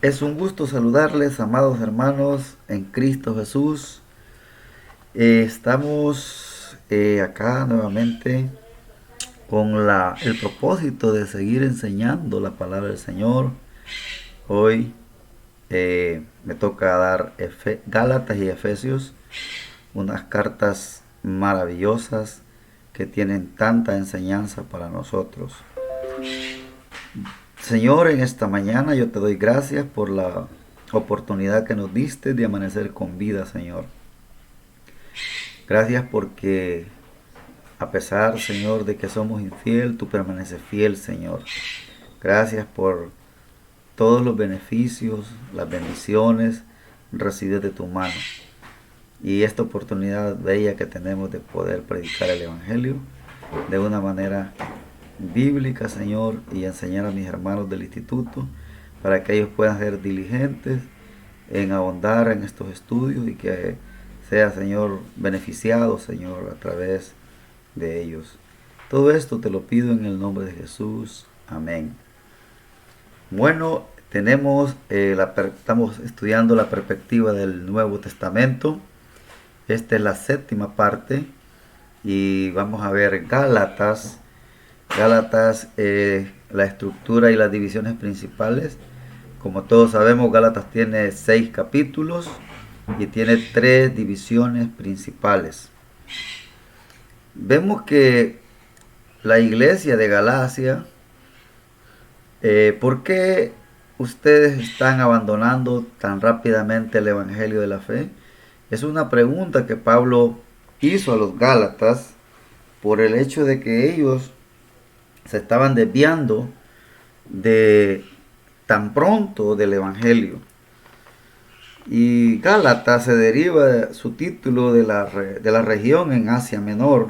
Es un gusto saludarles, amados hermanos, en Cristo Jesús. Estamos acá nuevamente con el propósito de seguir enseñando la palabra del Señor. Hoy me toca dar Gálatas y Efesios, unas cartas maravillosas que tienen tanta enseñanza para nosotros. Señor, en esta mañana yo te doy gracias por la oportunidad que nos diste de amanecer con vida, Señor. Gracias porque a pesar, Señor, de que somos infiel, tú permaneces fiel, Señor. Gracias por todos los beneficios, las bendiciones recibidas de tu mano. Y esta oportunidad bella que tenemos de poder predicar el Evangelio de una manera bíblica, Señor, y enseñar a mis hermanos del instituto para que ellos puedan ser diligentes en ahondar en estos estudios y que sea, Señor, beneficiado, Señor, a través de ellos. Todo esto te lo pido en el nombre de Jesús. Amén. Bueno, estamos estudiando la perspectiva del Nuevo Testamento. Esta es la séptima parte y vamos a ver Gálatas. Gálatas, la estructura y las divisiones principales. Como todos sabemos, Gálatas tiene 6 capítulos y tiene 3 divisiones principales. Vemos que la iglesia de Galacia, ¿por qué ustedes están abandonando tan rápidamente el Evangelio de la fe? Es una pregunta que Pablo hizo a los Gálatas por el hecho de que ellos se estaban desviando de tan pronto del Evangelio. Y Gálatas se deriva su título de la región en Asia Menor,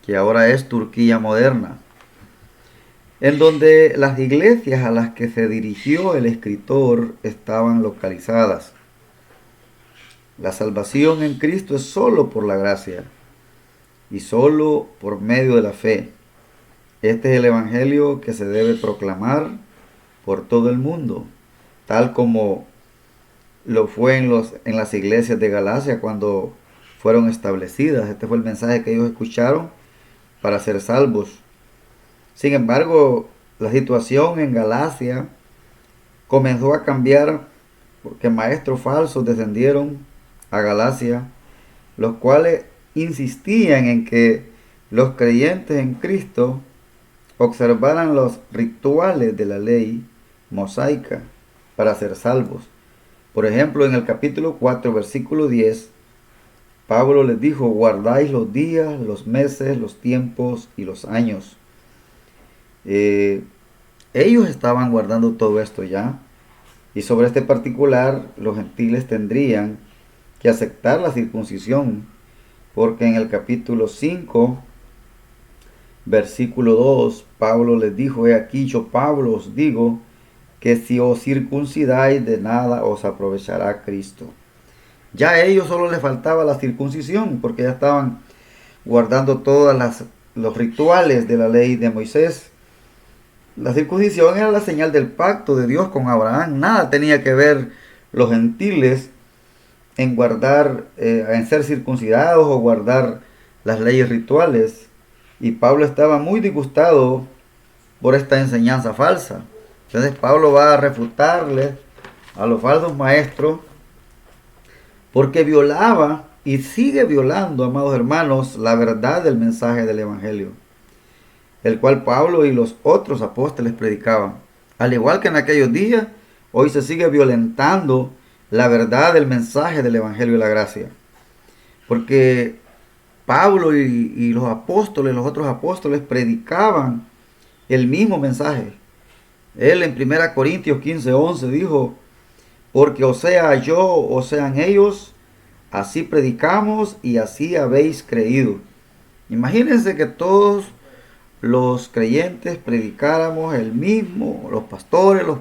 que ahora es Turquía moderna, en donde las iglesias a las que se dirigió el escritor estaban localizadas. La salvación en Cristo es solo por la gracia y solo por medio de la fe. Este es el Evangelio que se debe proclamar por todo el mundo, tal como lo fue en las iglesias de Galacia cuando fueron establecidas. Este fue el mensaje que ellos escucharon para ser salvos. Sin embargo, la situación en Galacia comenzó a cambiar porque maestros falsos descendieron a Galacia, los cuales insistían en que los creyentes en Cristo observaran los rituales de la ley mosaica para ser salvos. Por ejemplo, en el capítulo 4, versículo 10, Pablo les dijo: guardáis los días, los meses, los tiempos y los años. Ellos estaban guardando todo esto ya, y sobre este particular los gentiles tendrían que aceptar la circuncisión, porque en el capítulo 5, versículo 2, Pablo les dijo: he aquí yo, Pablo, os digo que si os circuncidáis, de nada os aprovechará Cristo. Ya a ellos solo les faltaba la circuncisión, porque ya estaban guardando todos los rituales de la ley de Moisés. La circuncisión era la señal del pacto de Dios con Abraham. Nada tenía que ver los gentiles en guardar, en ser circuncidados o guardar las leyes rituales. Y Pablo estaba muy disgustado por esta enseñanza falsa. Entonces Pablo va a refutarles a los falsos maestros porque violaba y sigue violando, amados hermanos, la verdad del mensaje del Evangelio, el cual Pablo y los otros apóstoles predicaban. Al igual que en aquellos días, hoy se sigue violentando la verdad del mensaje del Evangelio de la gracia. Porque Pablo y los apóstoles, los otros apóstoles, predicaban el mismo mensaje. Él en 1 Corintios 15:11 dijo: porque o sea yo o sean ellos, así predicamos y así habéis creído. Imagínense que todos los creyentes predicáramos el mismo, los pastores, los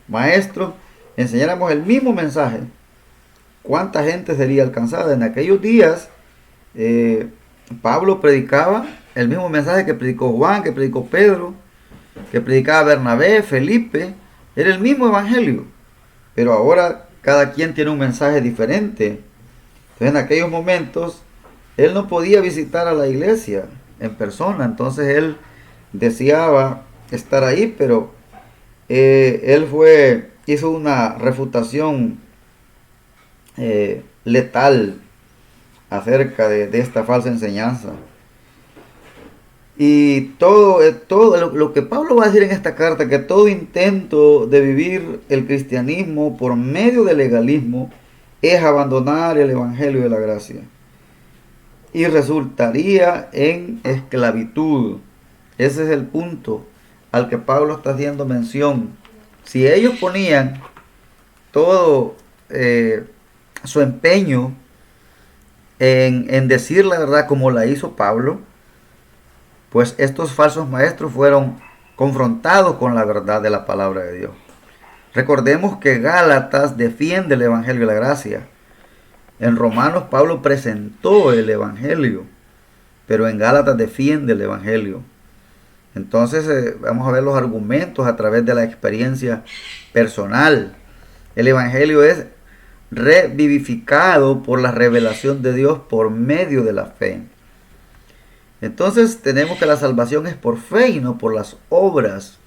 maestros, enseñáramos el mismo mensaje. ¿Cuánta gente sería alcanzada? En aquellos días, Pablo predicaba el mismo mensaje que predicó Juan, que predicó Pedro, que predicaba Bernabé, Felipe, era el mismo evangelio, pero ahora cada quien tiene un mensaje diferente. Entonces en aquellos momentos él no podía visitar a la iglesia en persona, entonces él deseaba estar ahí, pero hizo una refutación letal acerca de esta falsa enseñanza. Y todo lo que Pablo va a decir en esta carta, que todo intento de vivir el cristianismo por medio del legalismo es abandonar el evangelio de la gracia y resultaría en esclavitud. Ese es el punto al que Pablo está haciendo mención. Si ellos ponían todo su empeño en decir la verdad como la hizo Pablo, pues estos falsos maestros fueron confrontados con la verdad de la palabra de Dios. Recordemos que Gálatas defiende el evangelio de la gracia. En Romanos Pablo presentó el evangelio, pero en Gálatas defiende el evangelio. Entonces vamos a ver los argumentos a través de la experiencia personal. El evangelio es revivificado por la revelación de Dios por medio de la fe. Entonces tenemos que la salvación es por fe y no por las obras.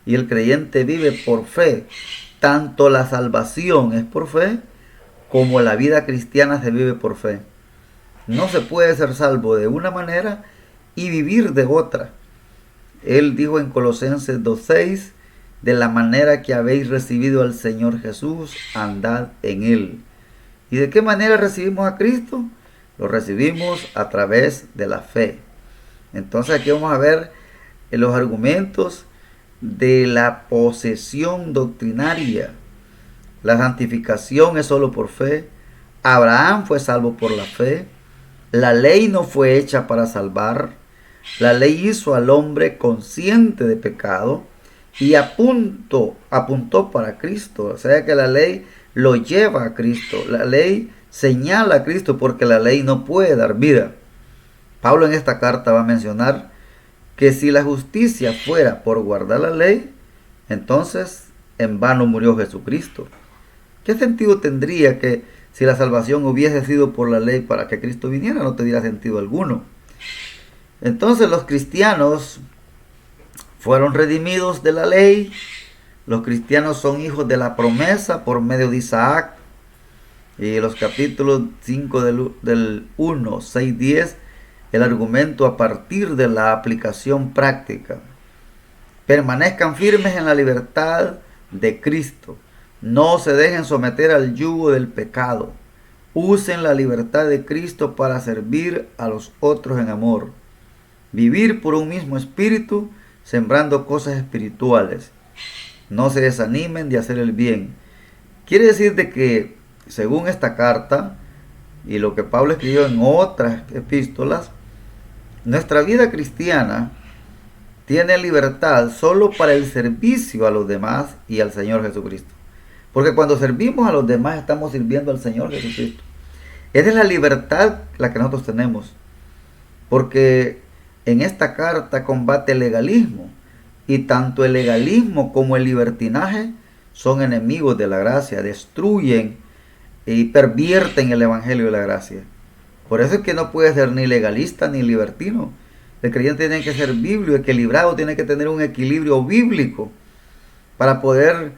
Y el creyente vive por fe. Tanto la salvación es por fe como la vida cristiana se vive por fe. No se puede ser salvo de una manera y vivir de otra. Él dijo en Colosenses 2:6, de la manera que habéis recibido al Señor Jesús, andad en Él. ¿Y de qué manera recibimos a Cristo? Lo recibimos a través de la fe. Entonces aquí vamos a ver los argumentos de la posesión doctrinaria. La santificación es solo por fe. Abraham fue salvo por la fe. La ley no fue hecha para salvar. La ley hizo al hombre consciente de pecado y apuntó para Cristo. O sea que la ley lo lleva a Cristo. La ley señala a Cristo porque la ley no puede dar vida. Pablo en esta carta va a mencionar que si la justicia fuera por guardar la ley, entonces en vano murió Jesucristo. ¿Qué sentido tendría que si la salvación hubiese sido por la ley para que Cristo viniera? No tendría sentido alguno. Entonces los cristianos fueron redimidos de la ley. Los cristianos son hijos de la promesa por medio de Isaac. Y los capítulos 5 del 1, 6, 10, el argumento a partir de la aplicación práctica. Permanezcan firmes en la libertad de Cristo. No se dejen someter al yugo del pecado. Usen la libertad de Cristo para servir a los otros en amor. Vivir por un mismo espíritu, sembrando cosas espirituales. No se desanimen de hacer el bien. Quiere decir de que, según esta carta y lo que Pablo escribió en otras epístolas, nuestra vida cristiana tiene libertad solo para el servicio a los demás y al Señor Jesucristo. Porque cuando servimos a los demás estamos sirviendo al Señor Jesucristo. Esa es la libertad la que nosotros tenemos. Porque en esta carta combate el legalismo. Y tanto el legalismo como el libertinaje son enemigos de la gracia. Destruyen y pervierten el evangelio de la gracia. Por eso es que no puede ser ni legalista ni libertino. El creyente tiene que ser bíblico, equilibrado, tiene que tener un equilibrio bíblico para poder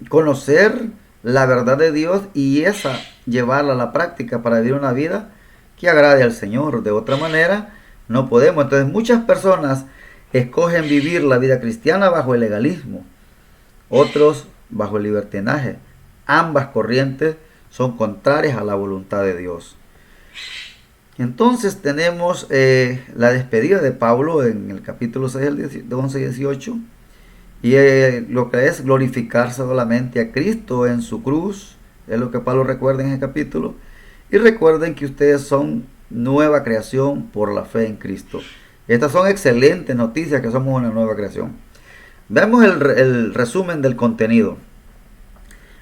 conocer la verdad de Dios y esa llevarla a la práctica para vivir una vida que agrade al Señor. De otra manera no podemos. Entonces muchas personas escogen vivir la vida cristiana bajo el legalismo, otros bajo el libertinaje. Ambas corrientes son contrarias a la voluntad de Dios. Entonces tenemos la despedida de Pablo en el capítulo 6, de 11 y 18. Y lo que es glorificar solamente a Cristo en su cruz. Es lo que Pablo recuerda en ese capítulo. Y recuerden que ustedes son nueva creación por la fe en Cristo. Estas son excelentes noticias, que somos una nueva creación. Veamos el resumen del contenido.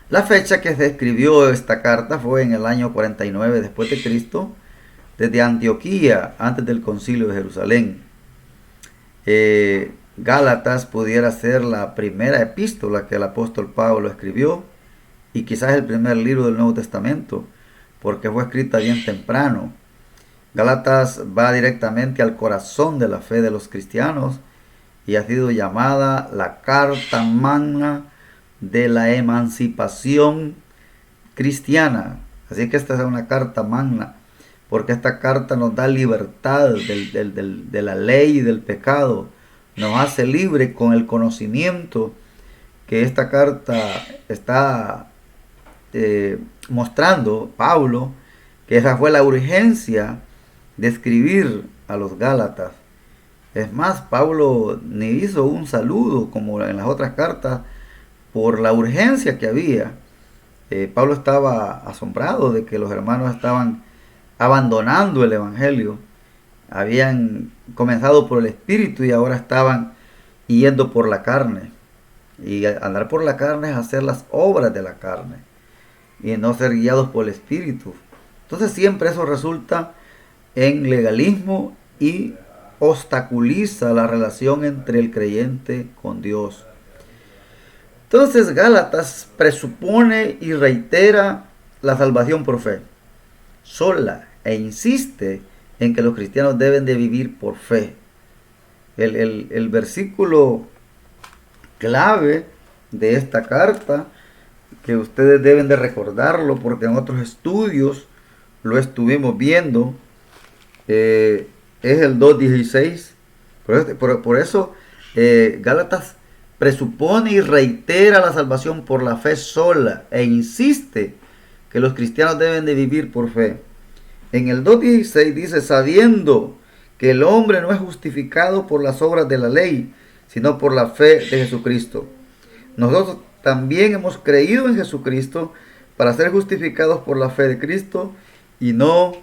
La fecha que se escribió esta carta fue en el año 49 después de Cristo, desde Antioquía, antes del concilio de Jerusalén. Gálatas pudiera ser la primera epístola que el apóstol Pablo escribió y quizás el primer libro del Nuevo Testamento, porque fue escrita bien temprano. Gálatas va directamente al corazón de la fe de los cristianos y ha sido llamada la carta magna de la emancipación cristiana. Así que esta es una carta magna, porque esta carta nos da libertad de la ley y del pecado, nos hace libre con el conocimiento que esta carta está mostrando Pablo, que esa fue la urgencia de escribir a los Gálatas. Es más, Pablo ni hizo un saludo como en las otras cartas por la urgencia que había. Pablo estaba asombrado de que los hermanos estaban abandonando el Evangelio. Habían comenzado por el Espíritu y ahora estaban yendo por la carne. Y andar por la carne es hacer las obras de la carne y no ser guiados por el Espíritu. Entonces siempre eso resulta en legalismo y obstaculiza la relación entre el creyente con Dios. Entonces Gálatas presupone y reitera la salvación por fe sola e insiste en que los cristianos deben de vivir por fe. El versículo clave de esta carta, que ustedes deben de recordarlo porque en otros estudios lo estuvimos viendo, es el 2.16. Por eso Gálatas presupone y reitera la salvación por la fe sola e insiste que los cristianos deben de vivir por fe. En el 2.16 dice, sabiendo que el hombre no es justificado por las obras de la ley, sino por la fe de Jesucristo. Nosotros también hemos creído en Jesucristo para ser justificados por la fe de Cristo y no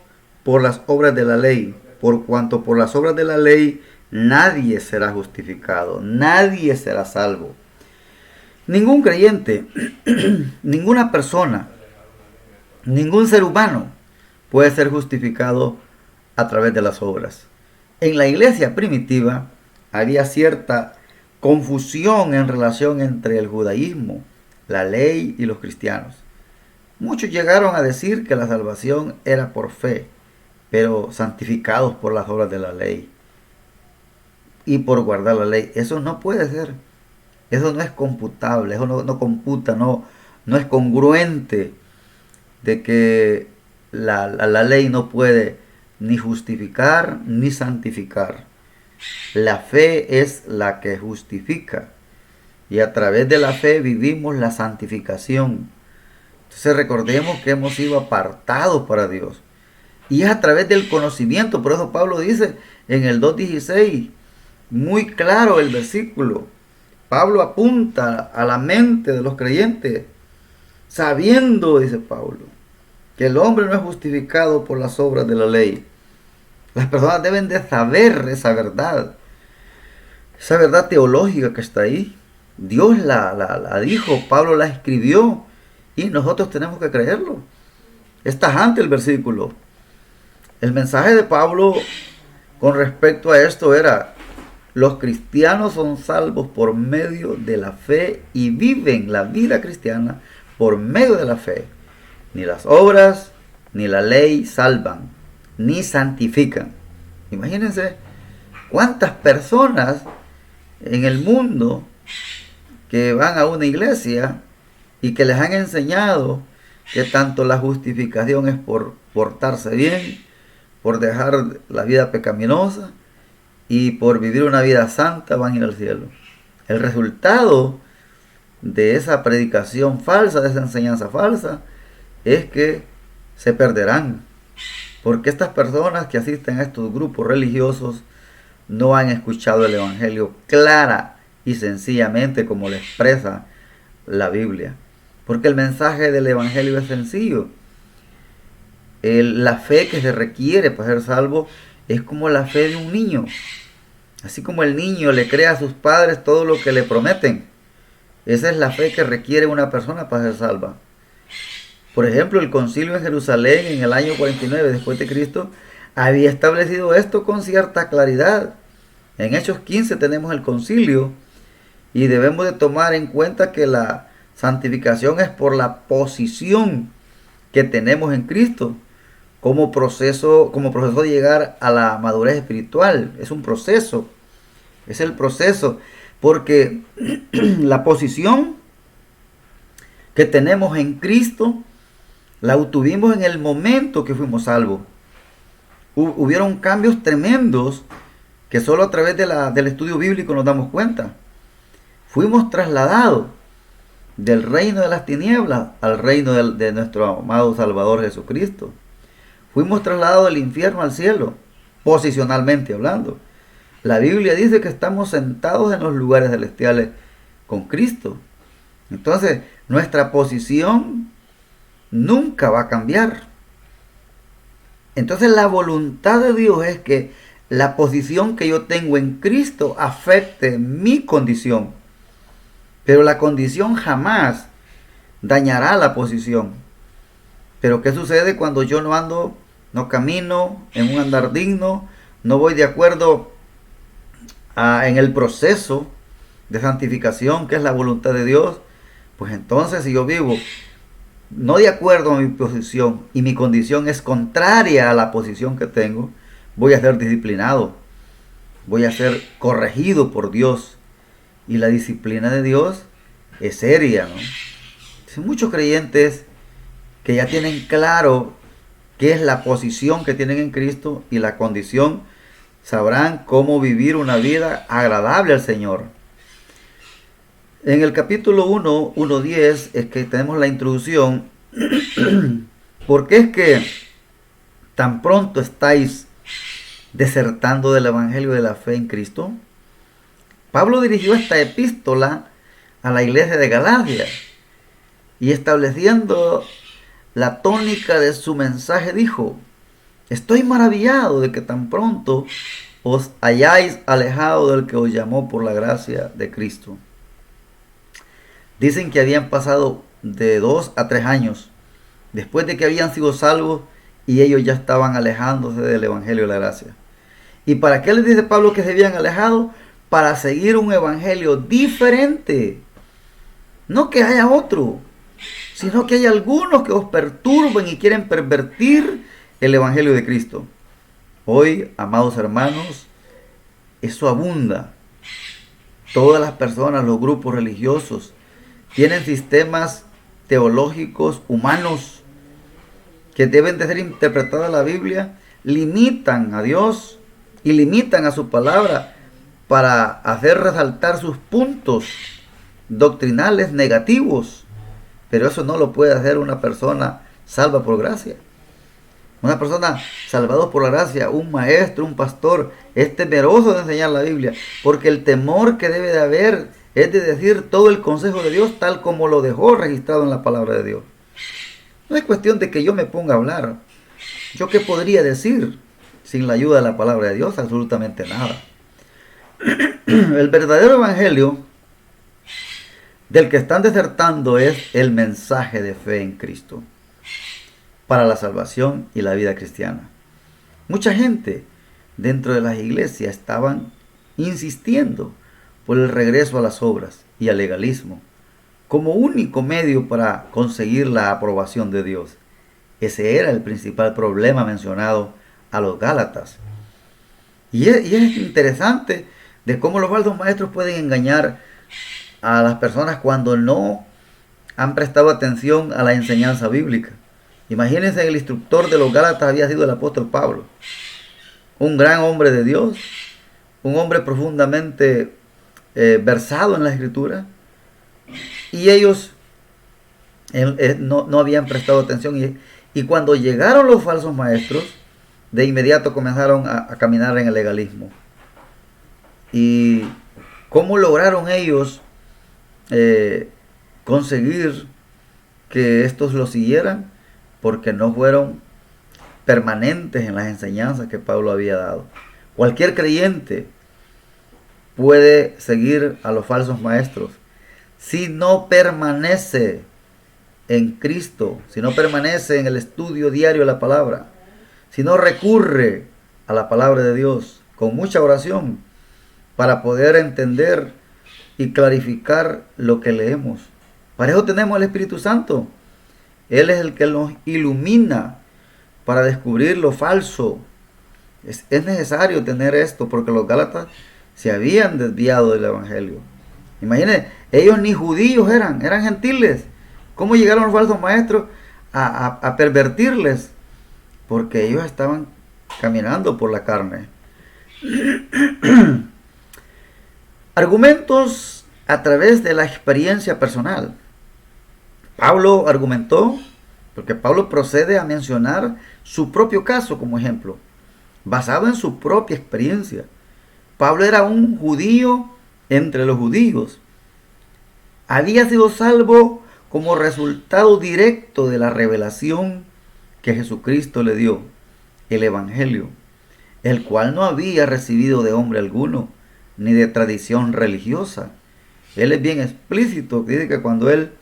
por las obras de la ley, por cuanto por las obras de la ley nadie será justificado, nadie será salvo. Ningún creyente, ninguna persona, ningún ser humano puede ser justificado a través de las obras. En la iglesia primitiva había cierta confusión en relación entre el judaísmo, la ley y los cristianos. Muchos llegaron a decir que la salvación era por fe, pero santificados por las obras de la ley y por guardar la ley. Eso no puede ser. Eso no es computable, eso no computa, no es congruente de que la ley no puede ni justificar ni santificar. La fe es la que justifica y a través de la fe vivimos la santificación. Entonces recordemos que hemos sido apartados para Dios y es a través del conocimiento. Por eso Pablo dice en el 2.16, muy claro el versículo, Pablo apunta a la mente de los creyentes, sabiendo, dice Pablo, que el hombre no es justificado por las obras de la ley. Las personas deben de saber esa verdad teológica que está ahí. Dios la dijo, Pablo la escribió y nosotros tenemos que creerlo. Es tajante el versículo. El mensaje de Pablo con respecto a esto era, los cristianos son salvos por medio de la fe y viven la vida cristiana por medio de la fe. Ni las obras ni la ley salvan, ni santifican. Imagínense cuántas personas en el mundo que van a una iglesia y que les han enseñado que tanto la justificación es por portarse bien, por dejar la vida pecaminosa y por vivir una vida santa van a ir al cielo. El resultado de esa predicación falsa, de esa enseñanza falsa, es que se perderán. Porque estas personas que asisten a estos grupos religiosos no han escuchado el Evangelio clara y sencillamente como lo expresa la Biblia. Porque el mensaje del Evangelio es sencillo. La fe que se requiere para ser salvo es como la fe de un niño. Así como el niño le cree a sus padres todo lo que le prometen. Esa es la fe que requiere una persona para ser salva. Por ejemplo, el concilio en Jerusalén en el año 49 después de Cristo había establecido esto con cierta claridad. En Hechos 15 tenemos el concilio y debemos de tomar en cuenta que la santificación es por la posición que tenemos en Cristo como proceso de llegar a la madurez espiritual. Es un proceso, es el proceso, porque la posición que tenemos en Cristo la obtuvimos en el momento que fuimos salvos. Hubieron cambios tremendos que solo a través del estudio bíblico nos damos cuenta. Fuimos trasladados del reino de las tinieblas al reino de nuestro amado Salvador Jesucristo. Fuimos trasladados del infierno al cielo, posicionalmente hablando. La Biblia dice que estamos sentados en los lugares celestiales con Cristo. Entonces, nuestra posición nunca va a cambiar. Entonces, la voluntad de Dios es que la posición que yo tengo en Cristo afecte mi condición. Pero la condición jamás dañará la posición. Pero ¿qué sucede cuando yo no camino en un andar digno, no voy de acuerdo en el proceso de santificación que es la voluntad de Dios? Pues entonces, si yo vivo no de acuerdo a mi posición y mi condición es contraria a la posición que tengo, voy a ser disciplinado, voy a ser corregido por Dios. Y la disciplina de Dios es seria, ¿no? Hay muchos creyentes que ya tienen claro qué es la posición que tienen en Cristo y la condición, sabrán cómo vivir una vida agradable al Señor. En el capítulo 1:10 es que tenemos la introducción. ¿Por qué es que tan pronto estáis desertando del evangelio de la fe en Cristo? Pablo dirigió esta epístola a la iglesia de Galacia y estableciendo la tónica de su mensaje dijo: estoy maravillado de que tan pronto os hayáis alejado del que os llamó por la gracia de Cristo. Dicen que habían pasado de 2 a 3 años después de que habían sido salvos y ellos ya estaban alejándose del evangelio de la gracia. ¿Y para qué les dice Pablo que se habían alejado? Para seguir un evangelio diferente. No que haya otro, sino que hay algunos que os perturban y quieren pervertir el evangelio de Cristo. Hoy, amados hermanos, eso abunda. Todas las personas, los grupos religiosos, tienen sistemas teológicos humanos que deben de ser interpretados en la Biblia, limitan a Dios y limitan a su palabra para hacer resaltar sus puntos doctrinales negativos. Pero eso no lo puede hacer una persona salva por gracia. Una persona salvada por la gracia, un maestro, un pastor, es temeroso de enseñar la Biblia, porque el temor que debe de haber es de decir todo el consejo de Dios tal como lo dejó registrado en la palabra de Dios. No es cuestión de que yo me ponga a hablar. ¿Yo qué podría decir sin la ayuda de la palabra de Dios? Absolutamente nada. El verdadero evangelio del que están desertando es el mensaje de fe en Cristo para la salvación y la vida cristiana. Mucha gente dentro de las iglesias estaban insistiendo por el regreso a las obras y al legalismo como único medio para conseguir la aprobación de Dios. Ese era el principal problema mencionado a los Gálatas. Y es interesante de cómo los falsos maestros pueden engañar a las personas cuando no han prestado atención a la enseñanza bíblica. Imagínense, el instructor de los Gálatas había sido el apóstol Pablo, un gran hombre de Dios, un hombre profundamente versado en la Escritura, y ellos no habían prestado atención, y cuando llegaron los falsos maestros, de inmediato comenzaron a caminar en el legalismo. ¿Y cómo lograron ellos conseguir que estos lo siguieran? Porque no fueron permanentes en las enseñanzas que Pablo había dado. Cualquier creyente puede seguir a los falsos maestros si no permanece en Cristo, si no permanece en el estudio diario de la palabra, si no recurre a la palabra de Dios con mucha oración, para poder entender y clarificar lo que leemos. Para eso tenemos el Espíritu Santo. Él es el que nos ilumina para descubrir lo falso. Es necesario tener esto porque los Gálatas se habían desviado del Evangelio. Imagínense, ellos ni judíos eran gentiles. ¿Cómo llegaron los falsos maestros a pervertirles? Porque ellos estaban caminando por la carne. Argumentos a través de la experiencia personal. Pablo argumentó, porque Pablo procede a mencionar su propio caso como ejemplo, basado en su propia experiencia. Pablo era un judío entre los judíos. Había sido salvo como resultado directo de la revelación que Jesucristo le dio, el Evangelio, el cual no había recibido de hombre alguno, ni de tradición religiosa. Él es bien explícito, dice que cuando él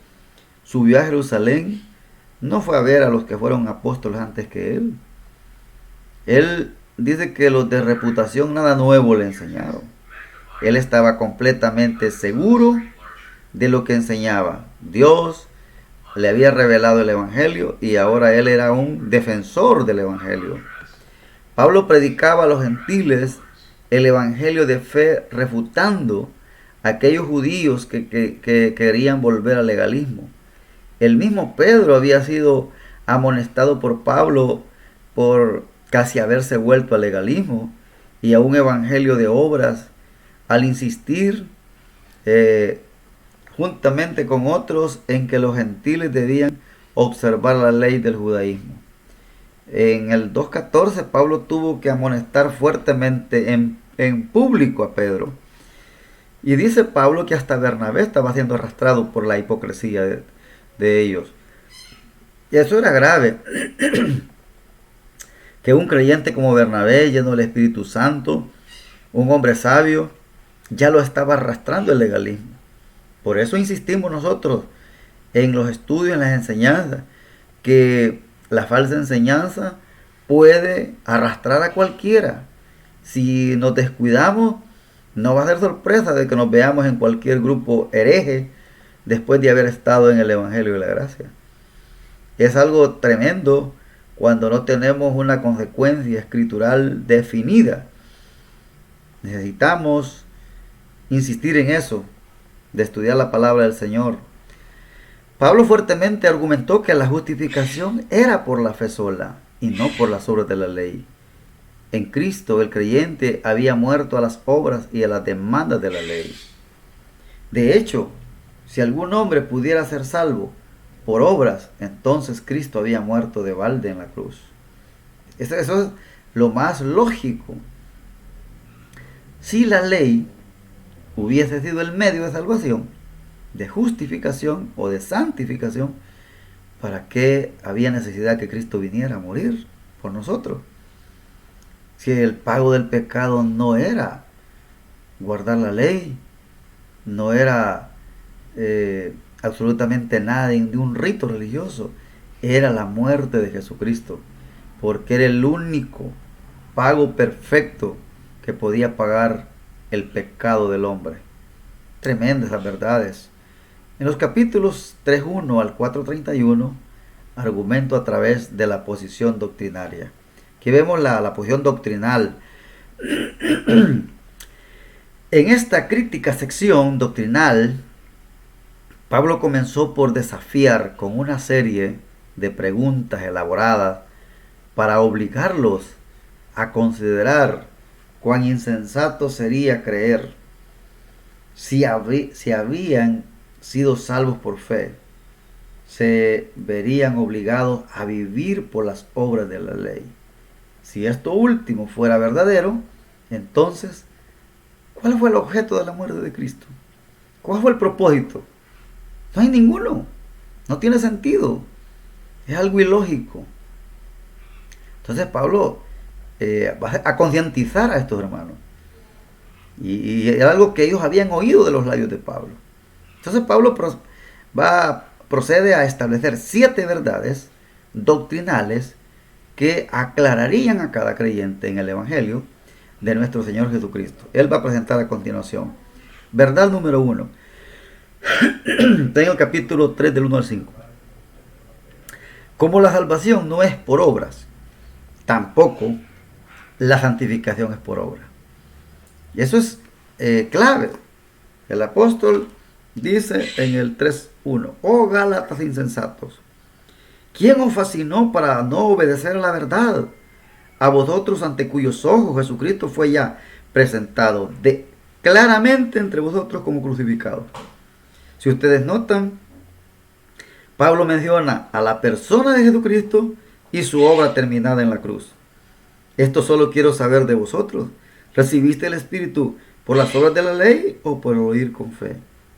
subió a Jerusalén, no fue a ver a los que fueron apóstoles antes que él. Él dice que los de reputación nada nuevo le enseñaron. Él estaba completamente seguro de lo que enseñaba. Dios le había revelado el Evangelio y ahora él era un defensor del Evangelio. Pablo predicaba a los gentiles el Evangelio de fe, refutando a aquellos judíos que querían volver al legalismo. El mismo Pedro había sido amonestado por Pablo por casi haberse vuelto al legalismo y a un evangelio de obras al insistir juntamente con otros en que los gentiles debían observar la ley del judaísmo. En el 2.14 Pablo tuvo que amonestar fuertemente en público a Pedro. Y dice Pablo que hasta Bernabé estaba siendo arrastrado por la hipocresía de ellos. Y eso era grave. Que un creyente como Bernabé, lleno del Espíritu Santo, un hombre sabio, ya lo estaba arrastrando el legalismo. Por eso insistimos nosotros en los estudios, en las enseñanzas, que la falsa enseñanza puede arrastrar a cualquiera. Si nos descuidamos, no va a ser sorpresa de que nos veamos en cualquier grupo hereje después de haber estado en el Evangelio de la Gracia. Es algo tremendo cuando no tenemos una consecuencia escritural definida. Necesitamos insistir en eso, de estudiar la palabra del Señor. Pablo fuertemente argumentó que la justificación era por la fe sola y no por las obras de la ley. En Cristo el creyente había muerto a las obras y a las demandas de la ley. De hecho, si algún hombre pudiera ser salvo por obras, entonces Cristo había muerto de balde en la cruz. Eso es lo más lógico. Si la ley hubiese sido el medio de salvación, de justificación o de santificación, ¿para qué había necesidad que Cristo viniera a morir por nosotros? Si el pago del pecado no era guardar la ley, no era absolutamente nada de un rito religioso, era la muerte de Jesucristo, porque era el único pago perfecto que podía pagar el pecado del hombre. Tremendas las verdades. En los capítulos 3.1 al 4.31, argumento a través de la posición doctrinaria. Aquí vemos la posición doctrinal. En esta crítica sección doctrinal, Pablo comenzó por desafiar con una serie de preguntas elaboradas para obligarlos a considerar cuán insensato sería creer si habían sido salvos por fe, se verían obligados a vivir por las obras de la ley. Si esto último fuera verdadero, entonces, ¿cuál fue el objeto de la muerte de Cristo? ¿Cuál fue el propósito? No hay ninguno. No tiene sentido. Es algo ilógico. Entonces Pablo va a concientizar a estos hermanos. Y era algo que ellos habían oído de los labios de Pablo. Entonces Pablo procede a establecer 7 verdades doctrinales que aclararían a cada creyente en el Evangelio de nuestro Señor Jesucristo. Él va a presentar a continuación. Verdad número 1. Tengo el capítulo 3 del 1 al 5. Como la salvación no es por obras, tampoco la santificación es por obra. Y eso es clave. El apóstol dice en el 3:1: oh Gálatas insensatos, ¿quién os fascinó para no obedecer a la verdad? A vosotros, ante cuyos ojos Jesucristo fue ya presentado claramente entre vosotros como crucificado. Si ustedes notan, Pablo menciona a la persona de Jesucristo y su obra terminada en la cruz. Esto solo quiero saber de vosotros. ¿Recibiste el Espíritu por las obras de la ley o por oír con fe?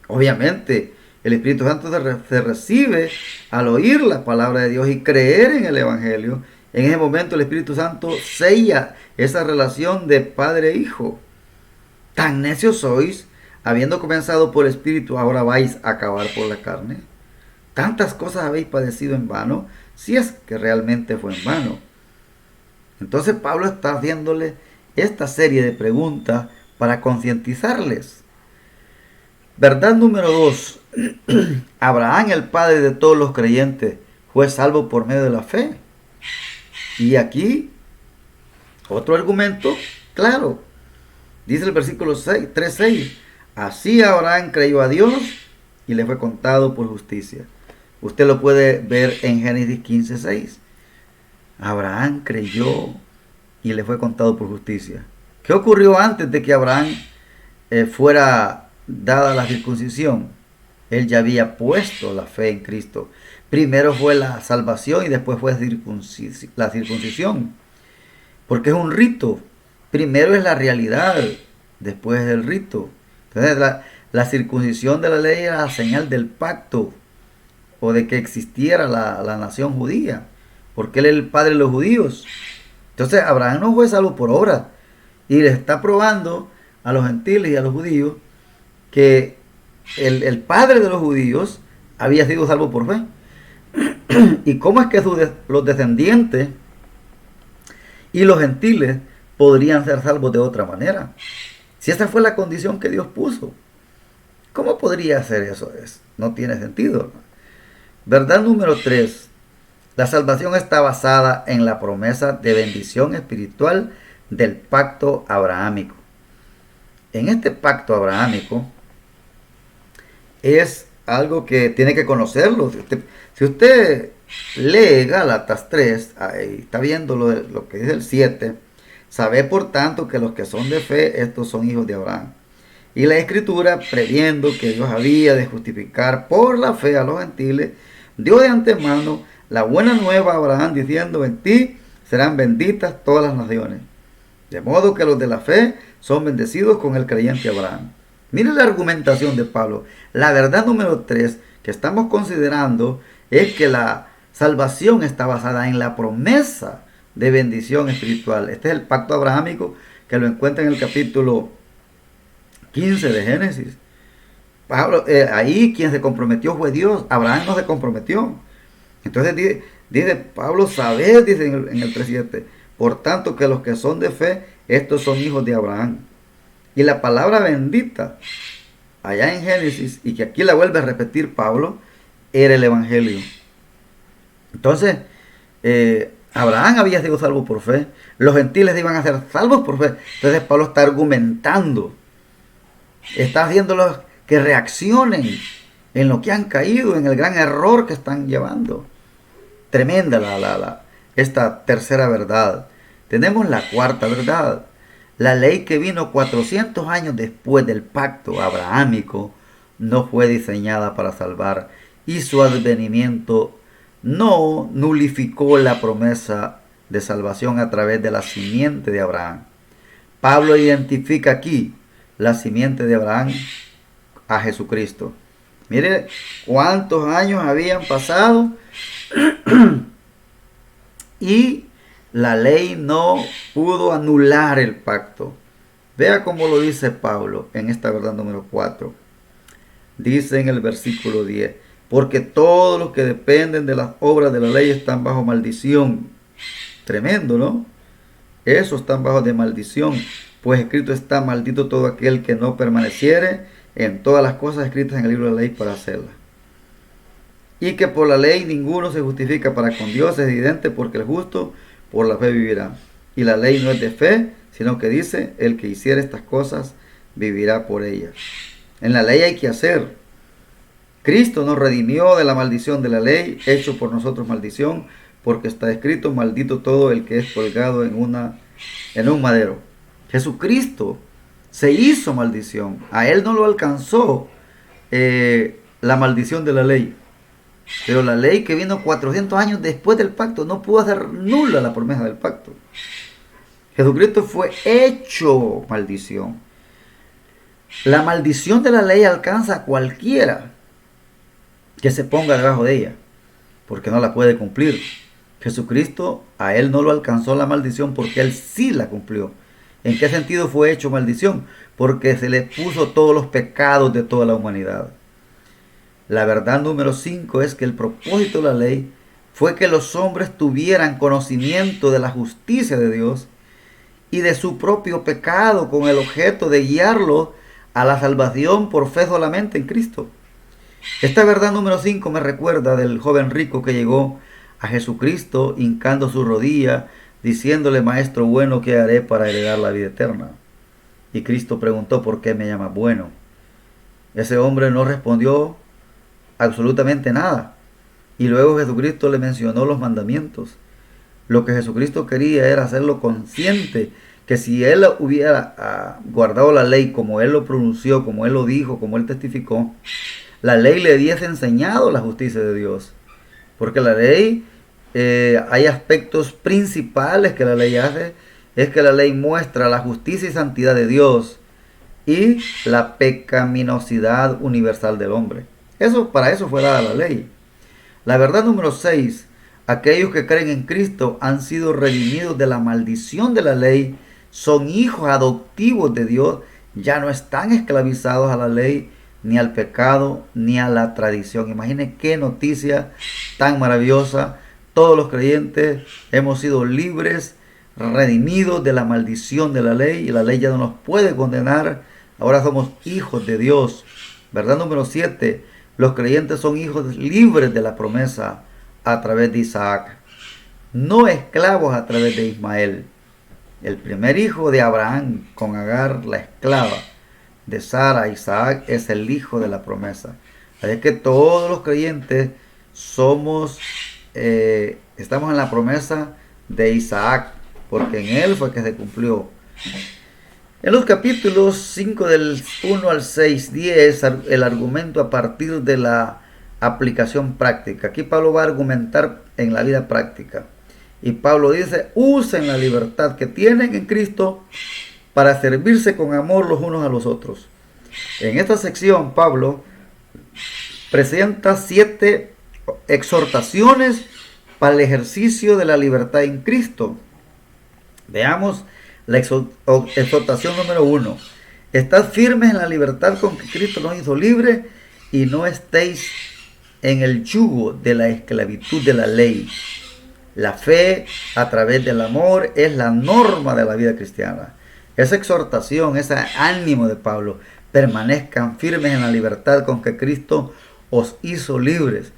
Obviamente, el Espíritu Santo se recibe al oír la palabra de Dios y creer en el Evangelio. En ese momento el Espíritu Santo sella esa relación de padre e hijo. Tan necios sois, habiendo comenzado por el Espíritu, ahora vais a acabar por la carne. Tantas cosas habéis padecido en vano, si es que realmente fue en vano. Entonces Pablo está haciéndole esta serie de preguntas para concientizarles. Verdad número 2. Abraham, el padre de todos los creyentes, fue salvo por medio de la fe. Y aquí, otro argumento, claro. Dice el versículo 3:6. Así Abraham creyó a Dios y le fue contado por justicia. Usted lo puede ver en Génesis 15:6. Abraham creyó y le fue contado por justicia. ¿Qué ocurrió antes de que Abraham fuera dada la circuncisión? Él ya había puesto la fe en Cristo. Primero fue la salvación y después fue la circuncisión. Porque es un rito. Primero es la realidad, después es el rito. Entonces la circuncisión de la ley era la señal del pacto o de que existiera la nación judía, porque él es el padre de los judíos. Entonces Abraham no fue salvo por obra, y le está probando a los gentiles y a los judíos que el padre de los judíos había sido salvo por fe. ¿Y cómo es que los descendientes y los gentiles podrían ser salvos de otra manera? Si esa fue la condición que Dios puso, ¿cómo podría ser eso? No tiene sentido. Verdad número 3. La salvación está basada en la promesa de bendición espiritual del pacto abrahámico. En este pacto abrahámico es algo que tiene que conocerlo. Si usted lee Gálatas 3, ahí está viendo lo que dice el 7. Sabe por tanto que los que son de fe, estos son hijos de Abraham. Y la Escritura, previendo que Dios había de justificar por la fe a los gentiles, dio de antemano la buena nueva a Abraham, diciendo: en ti serán benditas todas las naciones. De modo que los de la fe son bendecidos con el creyente Abraham. Mire la argumentación de Pablo. La verdad número 3 que estamos considerando es que la salvación está basada en la promesa de bendición espiritual. Este es el pacto abrahámico, que lo encuentra en el capítulo 15 de Génesis. Pablo, ahí quien se comprometió fue Dios. Abraham no se comprometió. Entonces dice Pablo: sabed, dice en el 3:7, por tanto que los que son de fe, estos son hijos de Abraham. Y la palabra bendita, allá en Génesis, y que aquí la vuelve a repetir Pablo, era el Evangelio. Entonces, Abraham había sido salvo por fe. Los gentiles iban a ser salvos por fe. Entonces Pablo está argumentando, está haciéndolos que reaccionen en lo que han caído, en el gran error que están llevando. Tremenda esta tercera verdad. Tenemos la cuarta verdad. La ley que vino 400 años después del pacto abrahámico no fue diseñada para salvar, y su advenimiento no nulificó la promesa de salvación a través de la simiente de Abraham. Pablo identifica aquí la simiente de Abraham a Jesucristo. Mire cuántos años habían pasado y la ley no pudo anular el pacto. Vea cómo lo dice Pablo en esta verdad número 4. Dice en el versículo 10: porque todos los que dependen de las obras de la ley están bajo maldición. Tremendo, ¿no? esos están bajo de maldición, pues escrito está: maldito todo aquel que no permaneciere en todas las cosas escritas en el libro de la ley para hacerlas. Y que por la ley ninguno se justifica para con Dios, es evidente, porque el justo por la fe vivirá. Y la ley no es de fe, sino que dice: el que hiciere estas cosas vivirá por ellas. En la ley hay que hacer. Cristo nos redimió de la maldición de la ley, hecho por nosotros maldición, porque está escrito: maldito todo el que es colgado en un madero. Jesucristo se hizo maldición. A él no lo alcanzó la maldición de la ley. Pero la ley que vino 400 años después del pacto no pudo hacer nula la promesa del pacto. Jesucristo fue hecho maldición. La maldición de la ley alcanza a cualquiera que se ponga debajo de ella, porque no la puede cumplir. Jesucristo, a él no lo alcanzó la maldición porque él sí la cumplió. ¿En qué sentido fue hecho maldición? Porque se le puso todos los pecados de toda la humanidad. La verdad número 5 es que el propósito de la ley fue que los hombres tuvieran conocimiento de la justicia de Dios y de su propio pecado, con el objeto de guiarlos a la salvación por fe solamente en Cristo. Esta verdad número 5 me recuerda del joven rico que llegó a Jesucristo hincando su rodilla, diciéndole: Maestro bueno, ¿qué haré para heredar la vida eterna? Y Cristo preguntó: ¿por qué me llamas bueno? Ese hombre no respondió absolutamente nada. Y luego Jesucristo le mencionó los mandamientos. Lo que Jesucristo quería era hacerlo consciente que si él hubiera guardado la ley como él lo pronunció, como él lo dijo, como él testificó, la ley le hubiese enseñado la justicia de Dios. Porque la ley, hay aspectos principales que la ley hace. Es que la ley muestra la justicia y santidad de Dios y la pecaminosidad universal del hombre. Para eso fue dada la ley. La verdad número 6. Aquellos que creen en Cristo han sido redimidos de la maldición de la ley, son hijos adoptivos de Dios, ya no están esclavizados a la ley, ni al pecado, ni a la tradición. Imaginen qué noticia tan maravillosa. Todos los creyentes hemos sido libres, redimidos de la maldición de la ley, y la ley ya no nos puede condenar. Ahora somos hijos de Dios. Verdad número 7. Los creyentes son hijos libres de la promesa a través de Isaac, no esclavos a través de Ismael. El primer hijo de Abraham con Agar, la esclava de Sara, Isaac, es el hijo de la promesa. Así que todos los creyentes estamos en la promesa de Isaac, porque en él fue que se cumplió. En los capítulos 5 del 1 al 6, 10, el argumento a partir de la aplicación práctica. Aquí Pablo va a argumentar en la vida práctica. Y Pablo dice: usen la libertad que tienen en Cristo para servirse con amor los unos a los otros. En esta sección Pablo presenta 7 exhortaciones para el ejercicio de la libertad en Cristo. Veamos la exhortación número 1. Estad firmes en la libertad con que Cristo nos hizo libres, y no estéis en el yugo de la esclavitud de la ley. La fe a través del amor es la norma de la vida cristiana. Esa exhortación, ese ánimo de Pablo: permanezcan firmes en la libertad con que Cristo os hizo libres.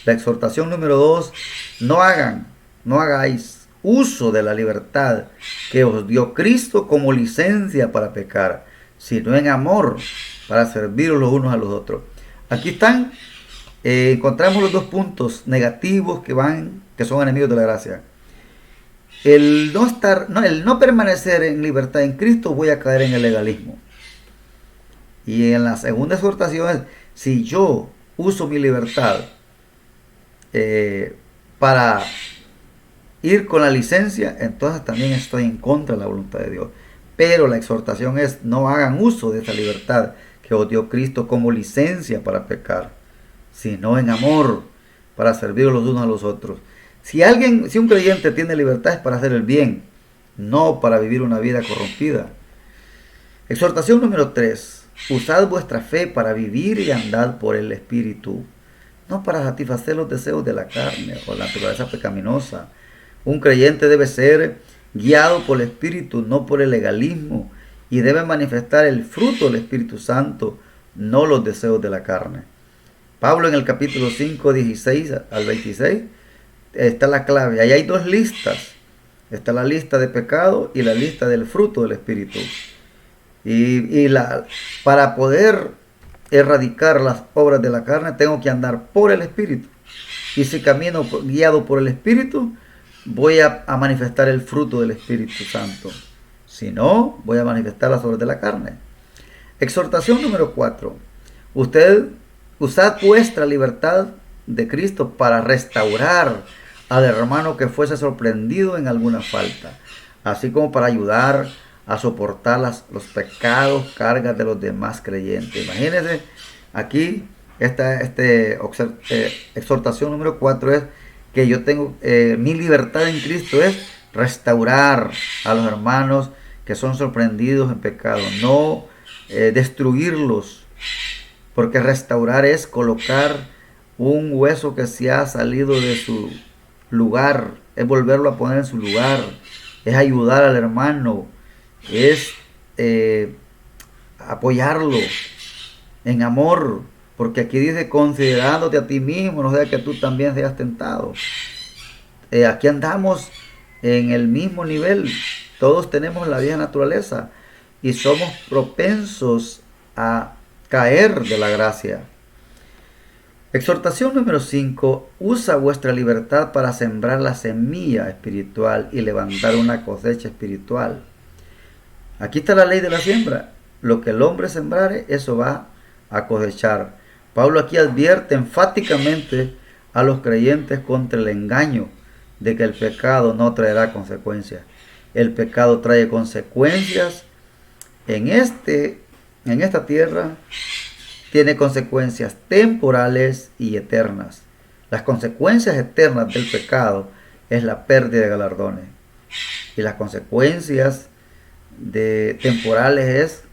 La exhortación número 2: no hagáis uso de la libertad que os dio Cristo como licencia para pecar, sino en amor, para serviros los unos a los otros. Aquí encontramos los 2 puntos negativos que son enemigos de la gracia. El no permanecer en libertad en Cristo, voy a caer en el legalismo. Y en la segunda exhortación es: si yo uso mi libertad para ir con la licencia, entonces también estoy en contra de la voluntad de Dios. Pero la exhortación es: no hagan uso de esa libertad que os dio Cristo como licencia para pecar, sino en amor, para servir los unos a los otros. Si un creyente tiene libertad, es para hacer el bien, no para vivir una vida corrompida. Exhortación número 3: usad vuestra fe para vivir y andad por el Espíritu, no para satisfacer los deseos de la carne o la naturaleza pecaminosa. Un creyente debe ser guiado por el Espíritu, no por el legalismo, y debe manifestar el fruto del Espíritu Santo, no los deseos de la carne. Pablo en el capítulo 5, 16 al 26, está la clave. Ahí hay dos listas. Está la lista de pecado y la lista del fruto del Espíritu. Para poder erradicar las obras de la carne, tengo que andar por el Espíritu. Y si camino guiado por el Espíritu, voy a manifestar el fruto del Espíritu Santo. Si no, voy a manifestar las obras de la carne. Exhortación número 4. Usad vuestra libertad de Cristo para restaurar al hermano que fuese sorprendido en alguna falta, así como para ayudar a soportar los pecados, cargas de los demás creyentes. Imagínense, aquí esta exhortación número 4 es que yo tengo, mi libertad en Cristo es restaurar a los hermanos que son sorprendidos en pecado, no destruirlos, porque restaurar es colocar un hueso que se ha salido de su lugar, es volverlo a poner en su lugar, es ayudar al hermano, es apoyarlo en amor, porque aquí dice considerándote a ti mismo, no sea que tú también seas tentado. Aquí andamos en el mismo nivel, todos tenemos la vieja naturaleza y somos propensos a caer de la gracia. Exhortación número 5. Usa vuestra libertad para sembrar la semilla espiritual y levantar una cosecha espiritual. Aquí está la ley de la siembra. Lo que el hombre sembrare, eso va a cosechar. Pablo aquí advierte enfáticamente a los creyentes contra el engaño de que el pecado no traerá consecuencias. El pecado trae consecuencias en esta tierra. Tiene consecuencias temporales y eternas. Las consecuencias eternas del pecado es la pérdida de galardones. Y las consecuencias temporales es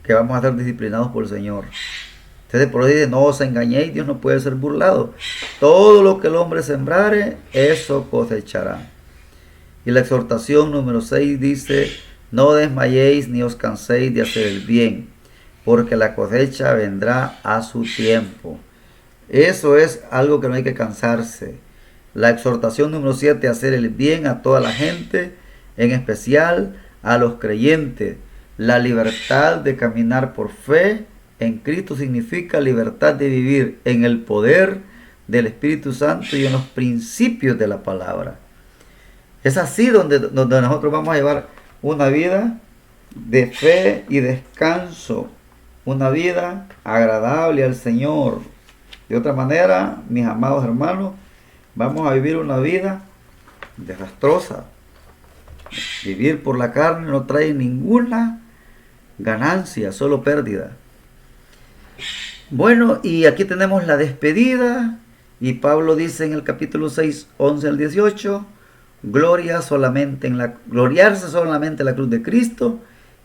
que vamos a ser disciplinados por el Señor. Entonces por ahí dice, no os engañéis, Dios no puede ser burlado. Todo lo que el hombre sembrare, eso cosechará. Y la exhortación número 6 dice, no desmayéis ni os canséis de hacer el bien, porque la cosecha vendrá a su tiempo. Eso es algo que no hay que cansarse. La exhortación número 7, hacer el bien a toda la gente, en especial a los creyentes. La libertad de caminar por fe en Cristo significa libertad de vivir en el poder del Espíritu Santo y en los principios de la palabra. Es así donde nosotros vamos a llevar una vida de fe y descanso, una vida agradable al Señor. De otra manera, mis amados hermanos, vamos a vivir una vida desastrosa. Vivir por la carne no trae ninguna ganancia, solo pérdida. Bueno, y aquí tenemos la despedida, y Pablo dice en el capítulo 6, 11 al 18, gloriarse solamente en la cruz de Cristo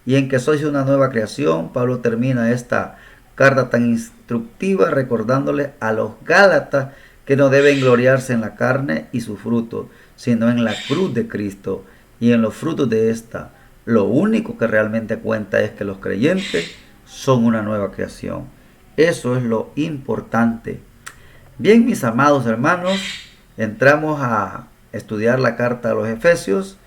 y en que sois una nueva creación. Pablo termina esta carta tan instructiva recordándole a los Gálatas que no deben gloriarse en la carne y su fruto, sino en la cruz de Cristo y en los frutos de esta. Lo único que realmente cuenta es que los creyentes son una nueva creación. Eso es lo importante. Bien, mis amados hermanos, entramos a estudiar la carta a los Efesios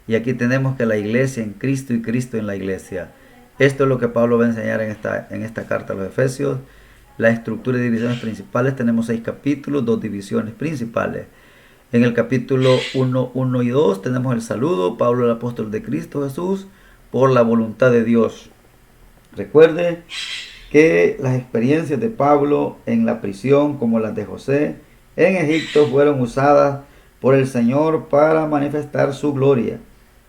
y aquí tenemos que la iglesia en Cristo y Cristo en la iglesia. Esto es lo que Pablo va a enseñar en esta carta a los Efesios. La estructura y divisiones principales, tenemos 6 capítulos, 2 divisiones principales. En el capítulo 1, 1 y 2 tenemos el saludo, Pablo el apóstol de Cristo Jesús, por la voluntad de Dios. Recuerde que las experiencias de Pablo en la prisión, como las de José en Egipto, fueron usadas por el Señor para manifestar su gloria,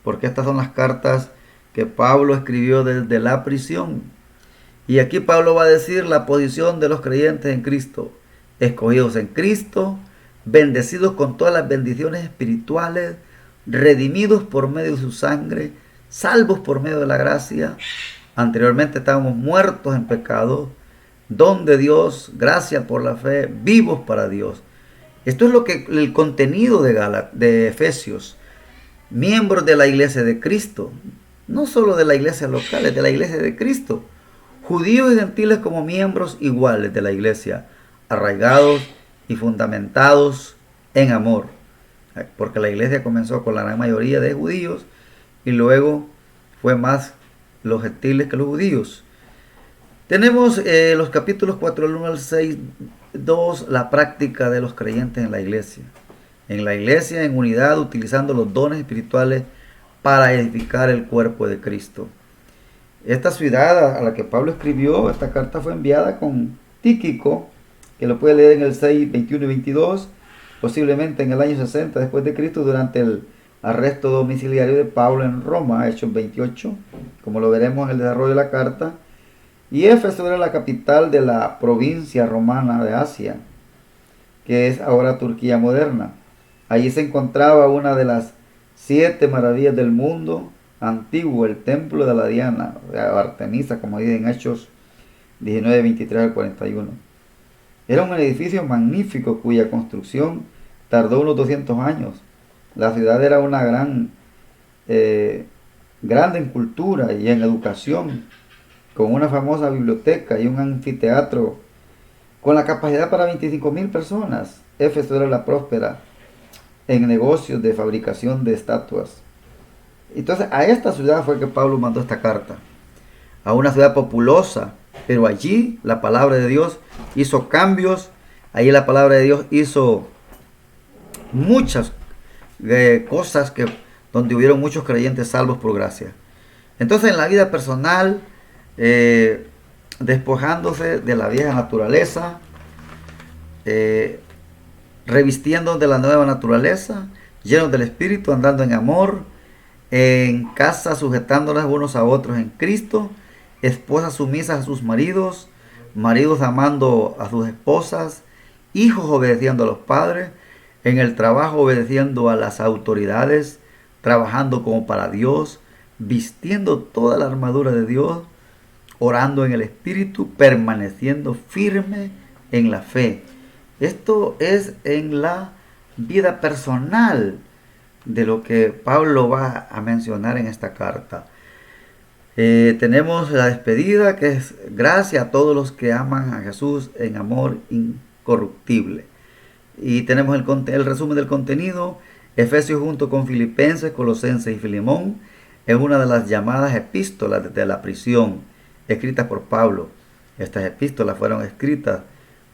porque estas son las cartas que Pablo escribió desde la prisión. Y aquí Pablo va a decir la posición de los creyentes en Cristo, escogidos en Cristo, bendecidos con todas las bendiciones espirituales, redimidos por medio de su sangre, salvos por medio de la gracia. Anteriormente estábamos muertos en pecado, don de Dios, gracia por la fe, vivos para Dios. Esto es el contenido de Efesios. miembros de la iglesia de Cristo, no solo de la iglesia local, es de la iglesia de Cristo, judíos y gentiles como miembros iguales de la iglesia, arraigados y fundamentados en amor, porque la iglesia comenzó con la gran mayoría de judíos y luego fue más los gentiles que los judíos. Tenemos los capítulos 4 al 1 al 6, 2, la práctica de los creyentes en la iglesia. En la iglesia, en unidad, utilizando los dones espirituales para edificar el cuerpo de Cristo. Esta ciudad a la que Pablo escribió, esta carta fue enviada con Tíquico, que lo puede leer en el 6, 21 y 22, posiblemente en el año 60 después de Cristo, durante el arresto domiciliario de Pablo en Roma, Hechos 28, como lo veremos en el desarrollo de la carta. Y Éfeso era la capital de la provincia romana de Asia, que es ahora Turquía moderna. Allí se encontraba una de las 7 maravillas del mundo antiguo, el templo de la Diana, Artemisa, como dice en Hechos 19, 23 al 41. Era un edificio magnífico cuya construcción tardó unos 200 años. La ciudad era una grande en cultura y en educación, con una famosa biblioteca y un anfiteatro con la capacidad para 25,000 personas. Éfeso era la próspera en negocios de fabricación de estatuas. Entonces a esta ciudad fue que Pablo mandó esta carta, a una ciudad populosa, pero allí la palabra de Dios hizo cambios, allí la palabra de Dios hizo muchas cosas donde hubieron muchos creyentes salvos por gracia. Entonces en la vida personal, despojándose de la vieja naturaleza, revistiendo de la nueva naturaleza, llenos del Espíritu, andando en amor, en casa sujetándolas unos a otros en Cristo, esposas sumisas a sus maridos, maridos amando a sus esposas, hijos obedeciendo a los padres, en el trabajo obedeciendo a las autoridades, trabajando como para Dios, vistiendo toda la armadura de Dios, orando en el Espíritu, permaneciendo firme en la fe. Esto es en la vida personal de lo que Pablo va a mencionar en esta carta. Tenemos la despedida, que es gracias a todos los que aman a Jesús en amor incorruptible. Y tenemos el resumen del contenido. Efesios junto con Filipenses, Colosenses y Filemón es una de las llamadas epístolas desde la prisión, escritas por Pablo. Estas epístolas fueron escritas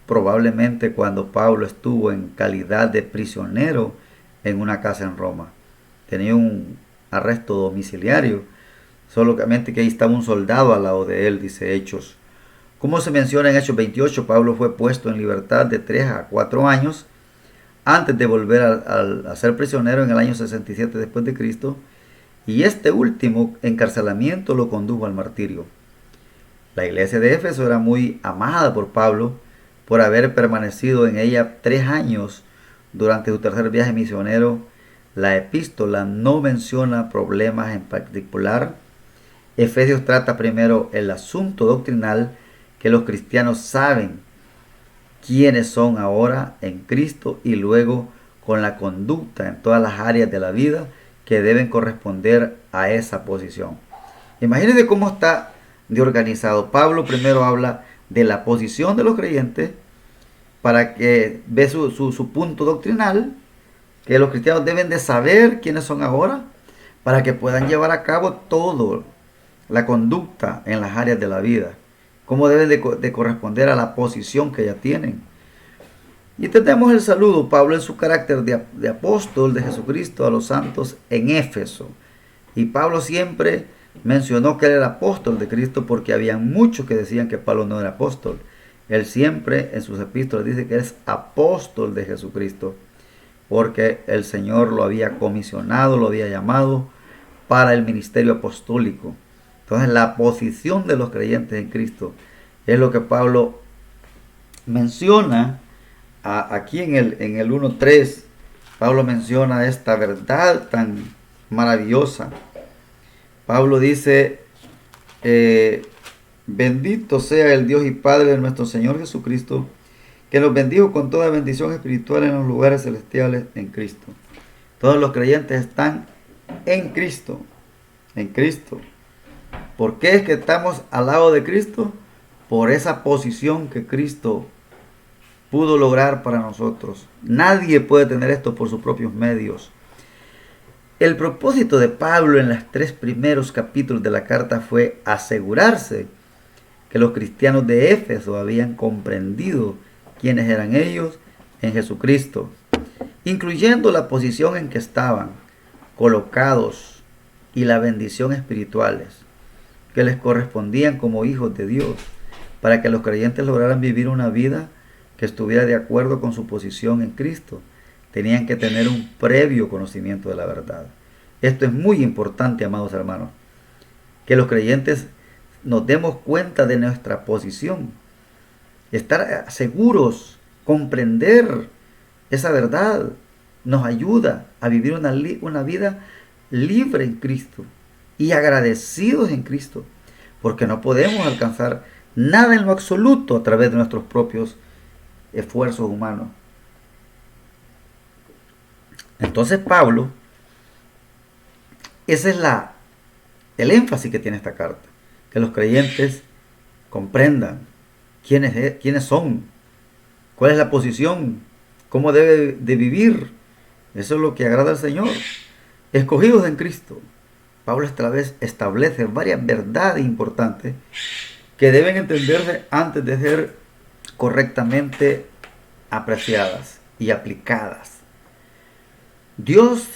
probablemente cuando Pablo estuvo en calidad de prisionero en una casa en Roma. Tenía un arresto domiciliario, solamente que ahí estaba un soldado al lado de él, dice Hechos. Como se menciona en Hechos 28, Pablo fue puesto en libertad de 3 a 4 años antes de volver a ser prisionero en el año 67 después de Cristo, y este último encarcelamiento lo condujo al martirio. La iglesia de Éfeso era muy amada por Pablo por haber permanecido en ella 3 años durante su tercer viaje misionero. La epístola no menciona problemas en particular. Efesios trata primero el asunto doctrinal, que los cristianos saben quiénes son ahora en Cristo, y luego con la conducta en todas las áreas de la vida que deben corresponder a esa posición. Imagínense cómo está de organizado. Pablo primero habla de la posición de los creyentes, para que ve su punto doctrinal, que los cristianos deben de saber quiénes son ahora, para que puedan llevar a cabo toda la conducta en las áreas de la vida, cómo deben de corresponder a la posición que ya tienen. Y tenemos el saludo, Pablo en su carácter de apóstol de Jesucristo a los santos en Éfeso. Y Pablo siempre mencionó que él era apóstol de Cristo, porque había muchos que decían que Pablo no era apóstol. Él siempre en sus epístolas dice que es apóstol de Jesucristo, porque el Señor lo había comisionado, lo había llamado para el ministerio apostólico. Entonces la posición de los creyentes en Cristo es lo que Pablo menciona aquí en el 1.3. Pablo menciona esta verdad tan maravillosa. Pablo dice, bendito sea el Dios y Padre de nuestro Señor Jesucristo, que nos bendijo con toda bendición espiritual en los lugares celestiales en Cristo. Todos los creyentes están en Cristo. En Cristo. ¿Por qué es que estamos al lado de Cristo? Por esa posición que Cristo pudo lograr para nosotros. Nadie puede tener esto por sus propios medios. El propósito de Pablo en los 3 primeros capítulos de la carta fue asegurarse que los cristianos de Éfeso habían comprendido quiénes eran ellos en Jesucristo, incluyendo la posición en que estaban colocados y la bendición espirituales que les correspondían como hijos de Dios, para que los creyentes lograran vivir una vida que estuviera de acuerdo con su posición en Cristo. Tenían que tener un previo conocimiento de la verdad. Esto es muy importante, amados hermanos, que los creyentes nos demos cuenta de nuestra posición, estar seguros, comprender esa verdad, nos ayuda a vivir una vida libre en Cristo y agradecidos en Cristo, porque no podemos alcanzar nada en lo absoluto a través de nuestros propios esfuerzos humanos. Entonces Pablo, ese es el énfasis que tiene esta carta, que los creyentes comprendan quiénes son, cuál es la posición, cómo debe de vivir. Eso es lo que agrada al Señor. Escogidos en Cristo. Pablo esta vez establece varias verdades importantes que deben entenderse antes de ser correctamente apreciadas y aplicadas. Dios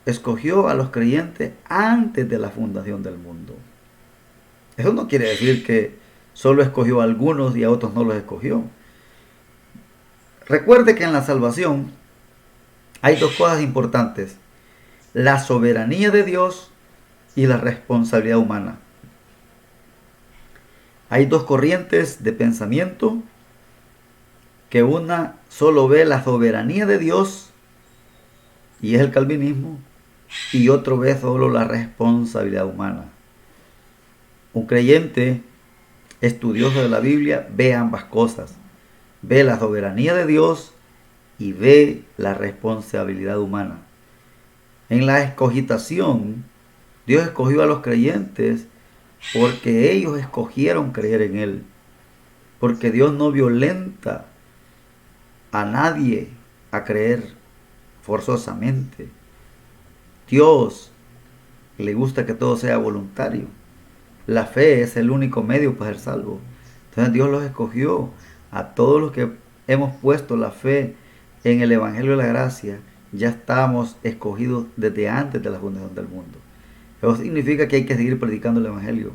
escogió a los creyentes antes de la fundación del mundo. Eso no quiere decir que solo escogió a algunos y a otros no los escogió. Recuerde que en la salvación hay dos cosas importantes: la soberanía de Dios y la responsabilidad humana. Hay dos corrientes de pensamiento, que una solo ve la soberanía de Dios y es el calvinismo, y otro ve solo la responsabilidad humana. Un creyente estudioso de la Biblia ve ambas cosas, ve la soberanía de Dios y ve la responsabilidad humana. En la escogitación, Dios escogió a los creyentes porque ellos escogieron creer en Él, porque Dios no violenta a nadie a creer forzosamente. Dios le gusta que todo sea voluntario. La fe es el único medio para ser salvo. Entonces Dios los escogió a todos los que hemos puesto la fe en el Evangelio de la Gracia. Ya estamos escogidos desde antes de la fundación del mundo. Eso significa que hay que seguir predicando el Evangelio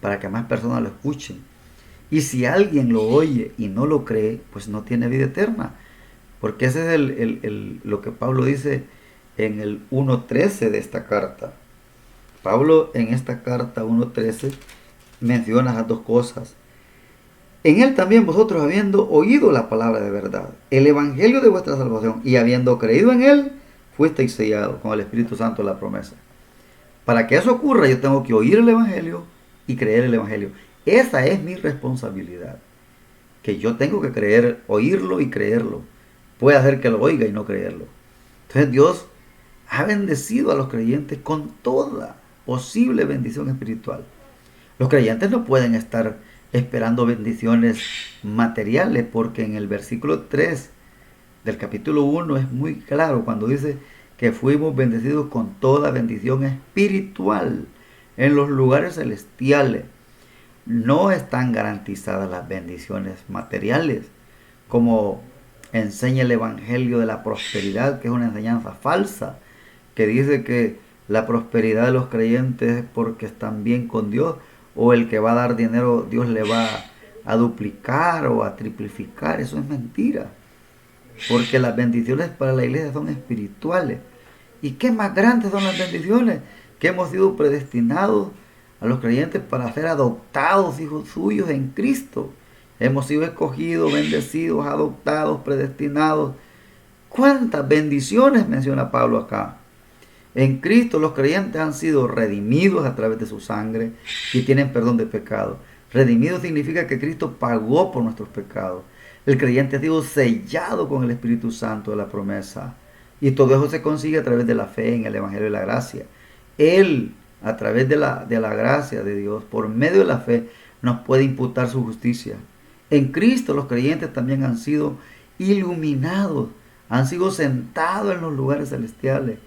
para que más personas lo escuchen. Y si alguien lo oye y no lo cree, pues no tiene vida eterna. Porque ese es lo que Pablo dice en el 1.13 de esta carta. Pablo en esta carta 1.13 menciona esas dos cosas. En él también vosotros, habiendo oído la palabra de verdad, el evangelio de vuestra salvación, y habiendo creído en él, fuisteis sellados con el Espíritu Santo de la promesa. Para que eso ocurra, yo tengo que oír el evangelio y creer el evangelio. Esa es mi responsabilidad. Que yo tengo que creer, oírlo y creerlo. Puede hacer que lo oiga y no creerlo. Entonces Dios ha bendecido a los creyentes con toda posible bendición espiritual. Los creyentes no pueden estar esperando bendiciones materiales, porque en el versículo 3 del capítulo 1 es muy claro cuando dice que fuimos bendecidos con toda bendición espiritual en los lugares celestiales. No están garantizadas las bendiciones materiales, como enseña el evangelio de la prosperidad, que es una enseñanza falsa, que dice que la prosperidad de los creyentes es porque están bien con Dios, o el que va a dar dinero Dios le va a duplicar o a triplificar. Eso es mentira, porque las bendiciones para la iglesia son espirituales. ¿Y qué más grandes son las bendiciones? Que hemos sido predestinados a los creyentes para ser adoptados hijos suyos en Cristo. Hemos sido escogidos, bendecidos, adoptados, predestinados. ¿Cuántas bendiciones menciona Pablo acá? En Cristo los creyentes han sido redimidos a través de su sangre y tienen perdón de pecado. Redimido significa que Cristo pagó por nuestros pecados. El creyente ha sido sellado con el Espíritu Santo de la promesa. Y todo eso se consigue a través de la fe en el Evangelio de la gracia. Él, a través de la gracia de Dios, por medio de la fe, nos puede imputar su justicia. En Cristo los creyentes también han sido iluminados, han sido sentados en los lugares celestiales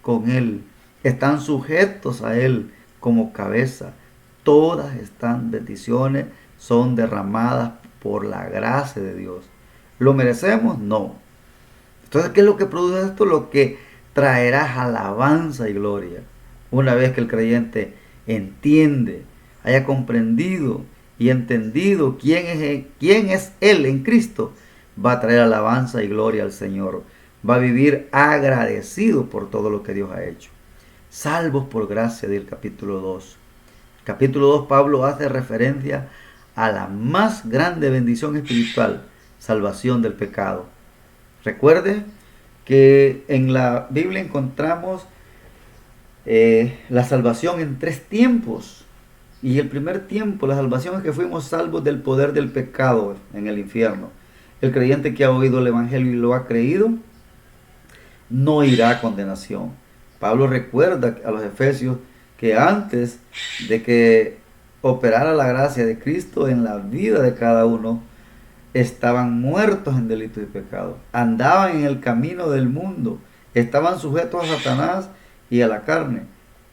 con Él. Están sujetos a Él como cabeza. Todas estas bendiciones son derramadas por la gracia de Dios. ¿Lo merecemos? No. Entonces, ¿qué es lo que produce esto? Lo que traerá alabanza y gloria. Una vez que el creyente entiende, haya comprendido y entendido quién es Él en Cristo, va a traer alabanza y gloria al Señor. Va a vivir agradecido por todo lo que Dios ha hecho. Salvos por gracia del capítulo 2. Capítulo 2, Pablo hace referencia a la más grande bendición espiritual, salvación del pecado. Recuerde que en la Biblia encontramos la salvación en 3 tiempos. Y el primer tiempo, la salvación es que fuimos salvos del poder del pecado en el infierno. El creyente que ha oído el Evangelio y lo ha creído, no irá a condenación. Pablo recuerda a los efesios que antes de que operara la gracia de Cristo en la vida de cada uno, estaban muertos en delitos y pecados, andaban en el camino del mundo, estaban sujetos a Satanás y a la carne,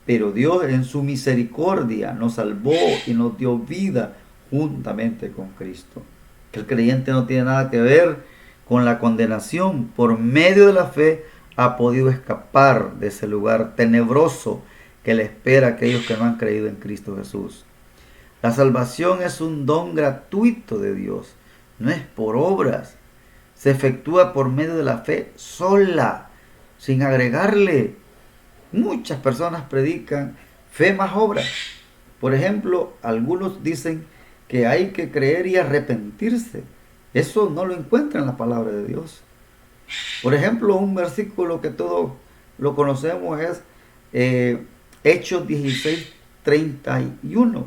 pero Dios en su misericordia nos salvó y nos dio vida juntamente con Cristo. Que el creyente no tiene nada que ver con la condenación. Por medio de la fe ha podido escapar de ese lugar tenebroso que le espera a aquellos que no han creído en Cristo Jesús. La salvación es un don gratuito de Dios, no es por obras. Se efectúa por medio de la fe sola, sin agregarle. Muchas personas predican fe más obras. Por ejemplo, algunos dicen que hay que creer y arrepentirse. Eso no lo encuentra en la palabra de Dios. Por ejemplo, un versículo que todos lo conocemos es Hechos 16:31.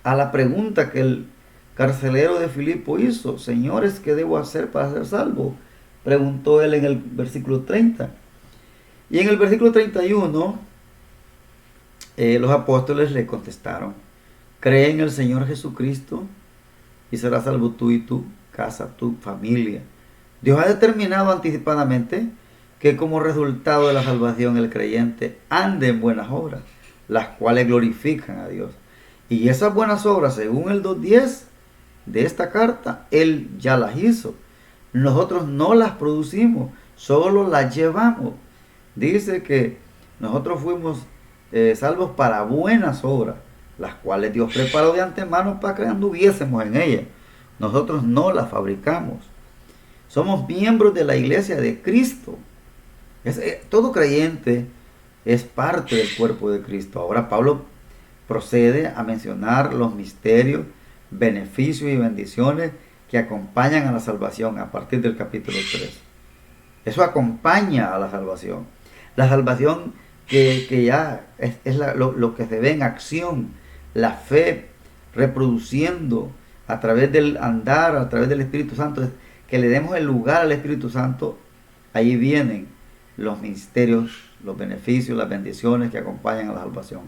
A la pregunta que el carcelero de Filipo hizo, señores, ¿qué debo hacer para ser salvo?, preguntó él en el versículo 30. Y en el versículo 31, los apóstoles le contestaron, cree en el Señor Jesucristo y serás salvo tú y tu casa, tu familia. Dios ha determinado anticipadamente que como resultado de la salvación el creyente ande en buenas obras, las cuales glorifican a Dios. Y esas buenas obras, según el 2:10 de esta carta, Él ya las hizo. Nosotros no las producimos, solo las llevamos. Dice que nosotros fuimos salvos para buenas obras, las cuales Dios preparó de antemano para que anduviésemos en ellas. Nosotros no las fabricamos. Somos miembros de la iglesia de Cristo. Todo creyente es parte del cuerpo de Cristo. Ahora Pablo procede a mencionar los misterios, beneficios y bendiciones que acompañan a la salvación a partir del capítulo 3. Eso acompaña a la salvación. La salvación que ya es lo que se ve en acción, la fe reproduciendo a través del andar, a través del Espíritu Santo, que le demos el lugar al Espíritu Santo. Ahí vienen los misterios, los beneficios, las bendiciones que acompañan a la salvación,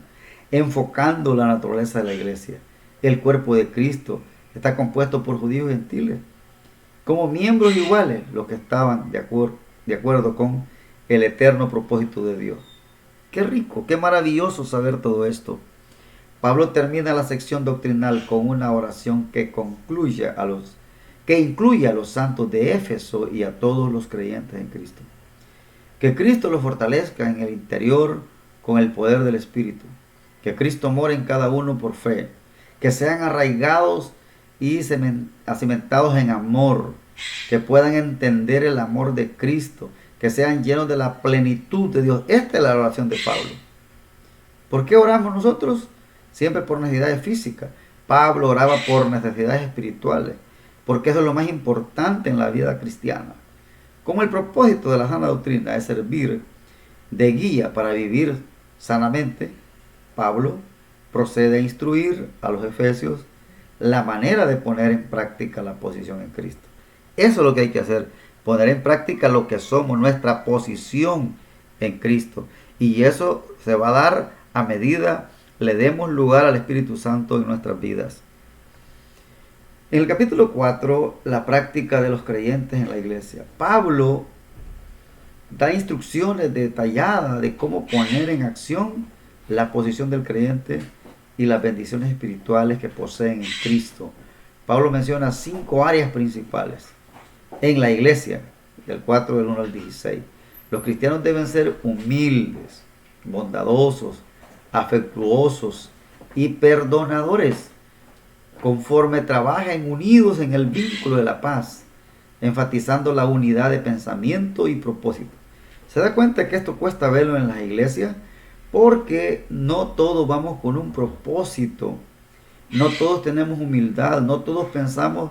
enfocando la naturaleza de la iglesia. El cuerpo de Cristo está compuesto por judíos y gentiles, como miembros iguales, los que estaban de acuerdo con el eterno propósito de Dios. Qué rico, qué maravilloso saber todo esto. Pablo termina la sección doctrinal con una oración que incluye a los santos de Éfeso y a todos los creyentes en Cristo. Que Cristo los fortalezca en el interior con el poder del Espíritu. Que Cristo more en cada uno por fe. Que sean arraigados y acimentados en amor. Que puedan entender el amor de Cristo. Que sean llenos de la plenitud de Dios. Esta es la oración de Pablo. ¿Por qué oramos nosotros? Siempre por necesidades físicas. Pablo oraba por necesidades espirituales, porque eso es lo más importante en la vida cristiana. Como el propósito de la sana doctrina es servir de guía para vivir sanamente, Pablo procede a instruir a los efesios la manera de poner en práctica la posición en Cristo. Eso es lo que hay que hacer. poner en práctica lo que somos, nuestra posición en Cristo. Y eso se va a dar a medida le demos lugar al Espíritu Santo en nuestras vidas. En el capítulo 4, la práctica de los creyentes en la iglesia. Pablo da instrucciones detalladas de cómo poner en acción la posición del creyente y las bendiciones espirituales que poseen en Cristo. Pablo menciona 5 áreas principales en la iglesia, del 4 del 1 al 16. Los cristianos deben ser humildes, bondadosos, afectuosos y perdonadores, conforme trabajen unidos en el vínculo de la paz, enfatizando la unidad de pensamiento y propósito. ¿Se da cuenta que esto cuesta verlo en las iglesias? Porque no todos vamos con un propósito, no todos tenemos humildad, no todos pensamos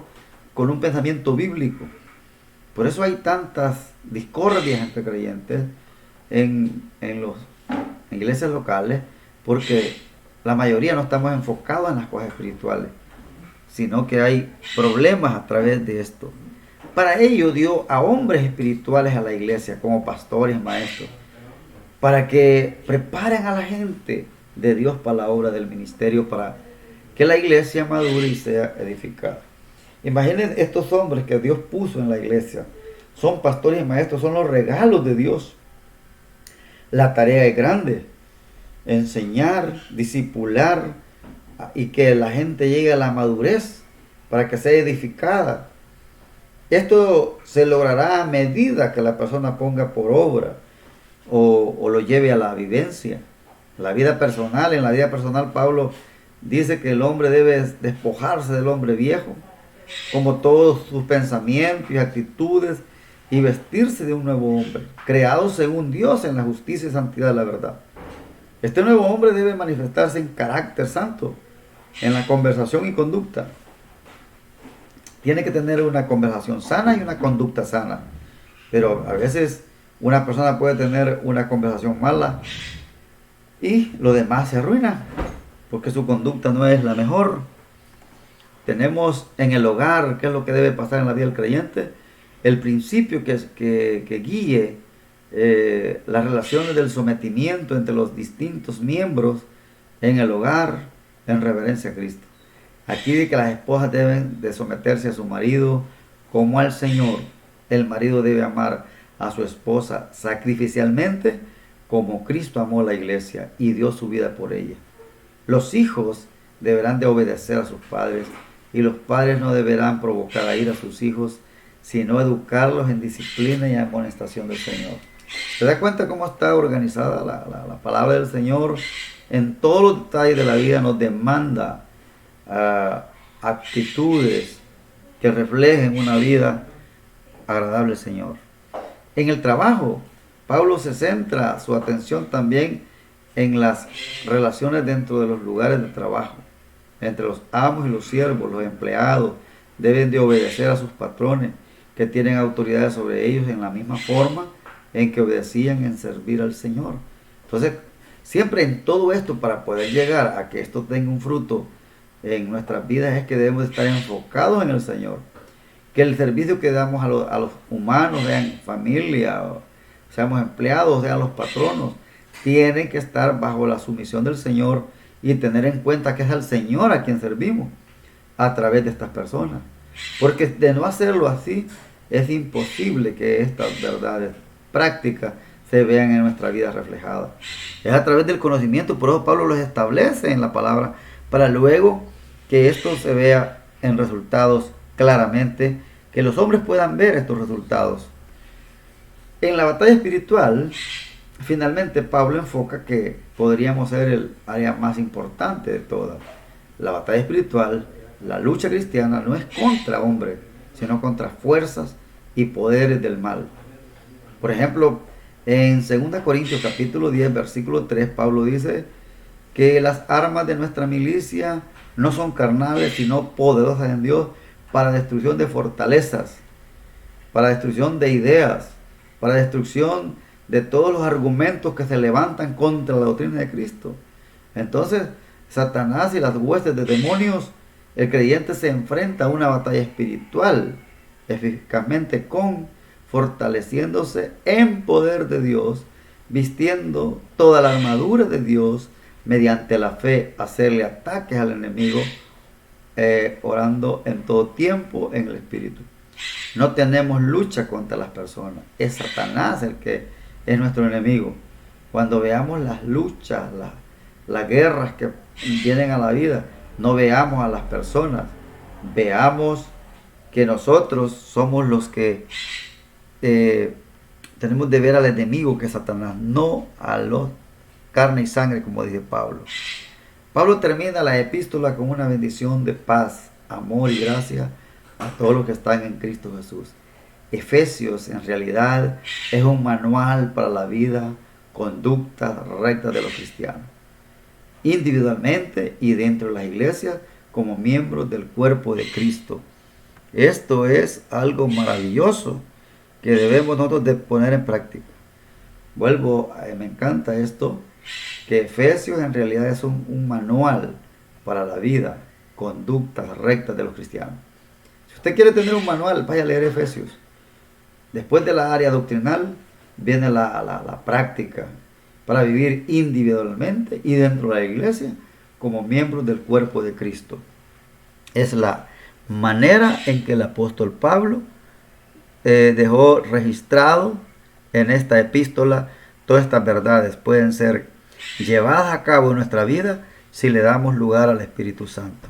con un pensamiento bíblico. Por eso hay tantas discordias entre creyentes en iglesias locales, porque la mayoría no estamos enfocados en las cosas espirituales, sino que hay problemas a través de esto. Para ello dio a hombres espirituales a la iglesia, como pastores, maestros, para que preparen a la gente de Dios para la obra del ministerio, para que la iglesia madure y sea edificada. Imaginen estos hombres que Dios puso en la iglesia. Son pastores y maestros, son los regalos de Dios. La tarea es grande: enseñar, discipular y que la gente llegue a la madurez para que sea edificada. Esto se logrará a medida que la persona ponga por obra o lo lleve a la vivencia. La vida personal, en la vida personal Pablo dice que el hombre debe despojarse del hombre viejo, como todos sus pensamientos y actitudes, y vestirse de un nuevo hombre, creado según Dios en la justicia y santidad de la verdad. Este nuevo hombre debe manifestarse en carácter santo, en la conversación y conducta. Tiene que tener una conversación sana y una conducta sana. Pero a veces una persona puede tener una conversación mala y lo demás se arruina, porque su conducta no es la mejor. Tenemos en el hogar, ¿qué es lo que debe pasar en la vida del creyente? El principio que guíe las relaciones del sometimiento entre los distintos miembros en el hogar, en reverencia a Cristo. Aquí dice que las esposas deben de someterse a su marido como al Señor. El marido debe amar a su esposa sacrificialmente, como Cristo amó a la iglesia y dio su vida por ella. Los hijos deberán de obedecer a sus padres, y los padres no deberán provocar a ir a sus hijos, sino educarlos en disciplina y amonestación del Señor. ¿Se da cuenta cómo está organizada la palabra del Señor? En todos los detalles de la vida nos demanda actitudes que reflejen una vida agradable al Señor. En el trabajo, Pablo se centra su atención también en las relaciones dentro de los lugares de trabajo. Entre los amos y los siervos, los empleados deben de obedecer a sus patrones, que tienen autoridad sobre ellos en la misma forma en que obedecían en servir al Señor. Entonces, siempre en todo esto, para poder llegar a que esto tenga un fruto en nuestras vidas, es que debemos estar enfocados en el Señor. Que el servicio que damos a los humanos, sean familia, seamos empleados, sean los patronos, tienen que estar bajo la sumisión del Señor y tener en cuenta que es al Señor a quien servimos a través de estas personas. Porque de no hacerlo así, es imposible que estas verdades prácticas se vean en nuestra vida reflejadas. Es a través del conocimiento, por eso Pablo los establece en la palabra, para luego que esto se vea en resultados claramente, que los hombres puedan ver estos resultados. En la batalla espiritual, finalmente Pablo enfoca que podríamos ser el área más importante de todas. La batalla espiritual, la lucha cristiana, no es contra hombres, sino contra fuerzas y poderes del mal. Por ejemplo, en 2 Corintios capítulo 10, versículo 3, Pablo dice que las armas de nuestra milicia no son carnales, sino poderosas en Dios para destrucción de fortalezas, para destrucción de ideas, para destrucción de todos los argumentos que se levantan contra la doctrina de Cristo. Entonces, Satanás y las huestes de demonios, el creyente se enfrenta a una batalla espiritual eficazmente con fortaleciéndose en poder de Dios, vistiendo toda la armadura de Dios, mediante la fe, hacerle ataques al enemigo, orando en todo tiempo en el Espíritu. No tenemos lucha contra las personas, es Satanás el que es nuestro enemigo. Cuando veamos las luchas, las guerras que vienen a la vida, no veamos a las personas, veamos que nosotros somos los que tenemos de ver al enemigo, que es Satanás, no a los carne y sangre, como dice Pablo. Pablo termina la epístola con una bendición de paz, amor y gracia a todos los que están en Cristo Jesús. Efesios en realidad es un manual para la vida, conducta recta de los cristianos, individualmente y dentro de las iglesias como miembros del cuerpo de Cristo. Esto es algo maravilloso que debemos nosotros de poner en práctica. Me encanta esto, que Efesios en realidad es un manual para la vida, conductas rectas de los cristianos. Si usted quiere tener un manual, vaya a leer Efesios. Después de la área doctrinal viene la práctica para vivir individualmente y dentro de la iglesia como miembros del cuerpo de Cristo. Es la manera en que el apóstol Pablo dejó registrado en esta epístola. Todas estas verdades pueden ser llevadas a cabo en nuestra vida si le damos lugar al Espíritu Santo.